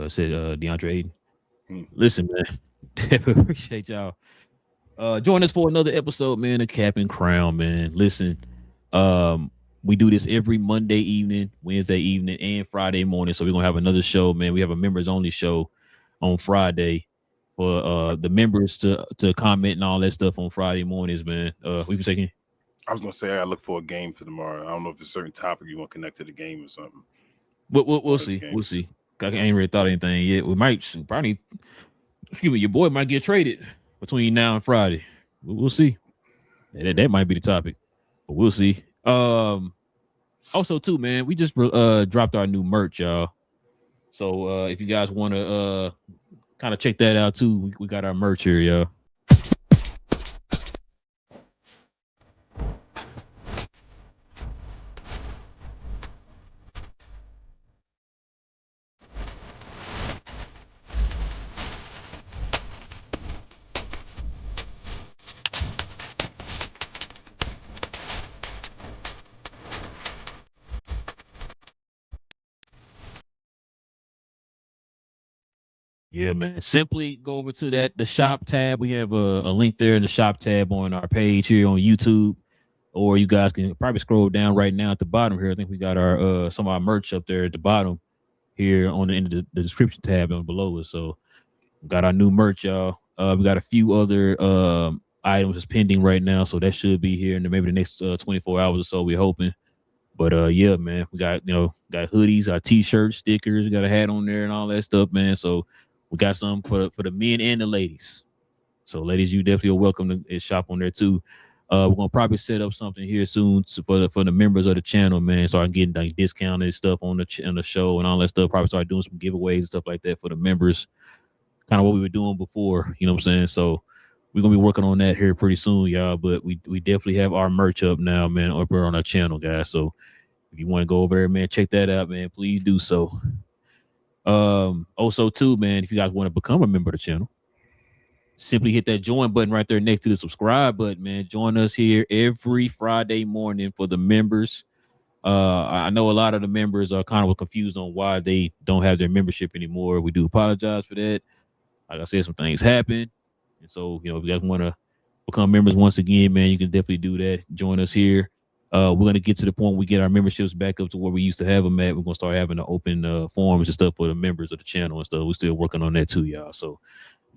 Said DeAndre Ayton. Listen, man, appreciate y'all. Join us for another episode, man, of Cap and Crown, man. Listen, we do this every Monday evening, Wednesday evening, and Friday morning. So we're gonna have another show, man. We have a members only show on Friday for the members to comment and all that stuff on Friday mornings, man. We was taking. I was gonna say I gotta look for a game for tomorrow. I don't know if it's a certain topic you want to connect to the game or something. We'll see. We'll see. I ain't really thought anything yet. We might probably, your boy might get traded between now and Friday. We'll see. That might be the topic, but we'll see. Also, too, man, we just dropped our new merch, y'all. So if you guys want to kind of check that out too, we got our merch here, y'all. Yeah, man. Simply go over to the shop tab. We have a link there in the shop tab on our page here on YouTube. Or you guys can probably scroll down right now at the bottom here. I think we got our some of our merch up there at the bottom here on the end of the description tab and below us. So we got our new merch, y'all. We got a few other items that's pending right now, so that should be here in maybe the next 24 hours or so. We're hoping. But yeah, man, we got got hoodies, our t-shirts, stickers, we got a hat on there and all that stuff, man. So we got some for the men and the ladies. So ladies, you definitely are welcome to shop on there too. We're gonna probably set up something here soon for the members of the channel, man. Start getting like discounted stuff on the show and all that stuff. Probably start doing some giveaways and stuff like that for the members. Kind of what we were doing before, you know what I'm saying? So we're gonna be working on that here pretty soon, y'all. But we definitely have our merch up now, man, over on our channel, guys. So if you want to go over there, man, check that out, man. Please do so. Also, too, man, if you guys want to become a member of the channel, simply hit that join button right there next to the subscribe button, man. Join us here every Friday morning for the members. I know a lot of the members are kind of confused on why they don't have their membership anymore. We do apologize for that. Like I said, some things happen. And so, if you guys want to become members once again, man, you can definitely do that. Join us here. We're going to get to the point where we get our memberships back up to where we used to have them at. We're going to start having the open forums and stuff for the members of the channel and stuff. We're still working on that too, y'all. So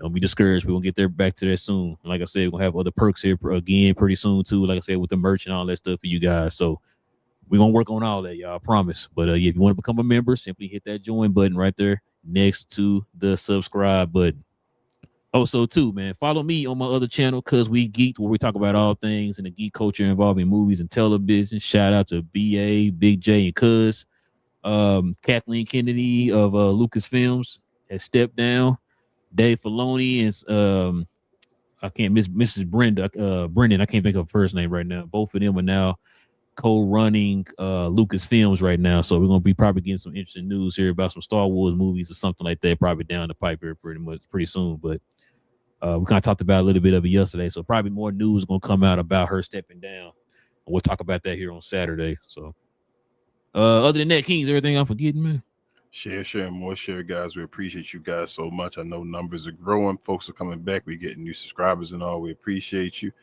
don't be discouraged. We're going to get there back to that soon. And like I said, we're going to have other perks here again pretty soon too. Like I said, with the merch and all that stuff for you guys. So we're going to work on all that, y'all. I promise. But yeah, if you want to become a member, simply hit that join button right there next to the subscribe button. Also, too, man, follow me on my other channel, Cause We Geeked, where we talk about all things in the geek culture involving movies and television. Shout out to BA, Big J, and Cuz. Kathleen Kennedy of Lucasfilms has stepped down. Dave Filoni and I can't miss Mrs. Brendan. I can't think of her first name right now. Both of them are now co-running Lucasfilms right now. So we're gonna be probably getting some interesting news here about some Star Wars movies or something like that, probably down the pipe here pretty soon. But we kind of talked about a little bit of it yesterday, so probably more news is gonna come out about her stepping down. We'll talk about that here on Saturday. So other than that, Kings, everything I'm forgetting, man. Share, and more share, guys. We appreciate you guys so much. I know numbers are growing. Folks are coming back. We're getting new subscribers and all. We appreciate you.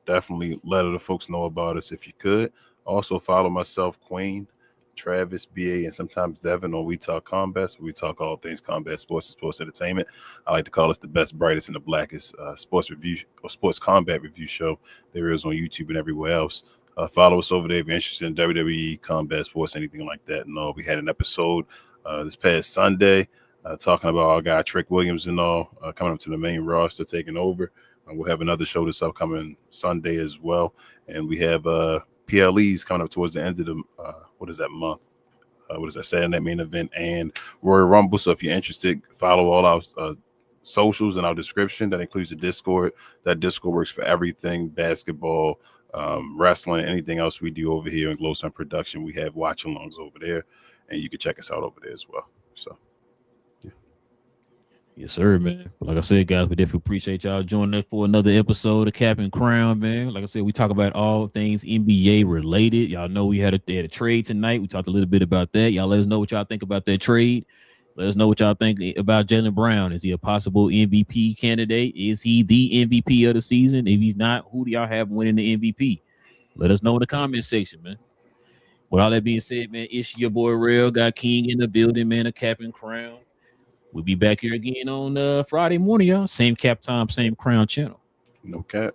Definitely let other folks know about us if you could. Also follow myself, Queen, Travis, BA, and sometimes Devin on We Talk Combat. We talk all things combat sports and sports entertainment. I like to call us the best, brightest, and the blackest sports review or sports combat review show there is on YouTube and everywhere else. Follow us over there if you're interested in WWE, combat sports, anything like that. And all. We had an episode this past Sunday talking about our guy Trick Williams and all coming up to the main roster, taking over. We'll have another show this upcoming Sunday as well. And we have PLEs coming up towards the end of the month? Saturday Night Main Event and Royal Rumble. So if you're interested, follow all our socials in our description. That includes the Discord. That Discord works for everything: basketball, wrestling, anything else we do over here in Glow Sun Production. We have watch-alongs over there, and you can check us out over there as well. So. Yes, sir, man. Like I said, guys, we definitely appreciate y'all joining us for another episode of Cap and Crown, man. Like I said, we talk about all things NBA related. Y'all know they had a trade tonight. We talked a little bit about that. Y'all let us know what y'all think about that trade. Let us know what y'all think about Jaylen Brown. Is he a possible MVP candidate? Is he the MVP of the season? If he's not, who do y'all have winning the MVP? Let us know in the comment section, man. With all that being said, man, it's your boy Relle, got King in the building, man, a Cap and Crown. We'll be back here again on Friday morning, y'all. Same cap time, same crown channel. No cap.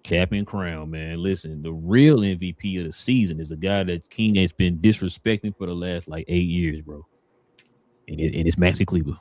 Cap and Crown, man. Listen, the real MVP of the season is a guy that King has been disrespecting for the last 8 years, bro. And it's Maxi Kleber.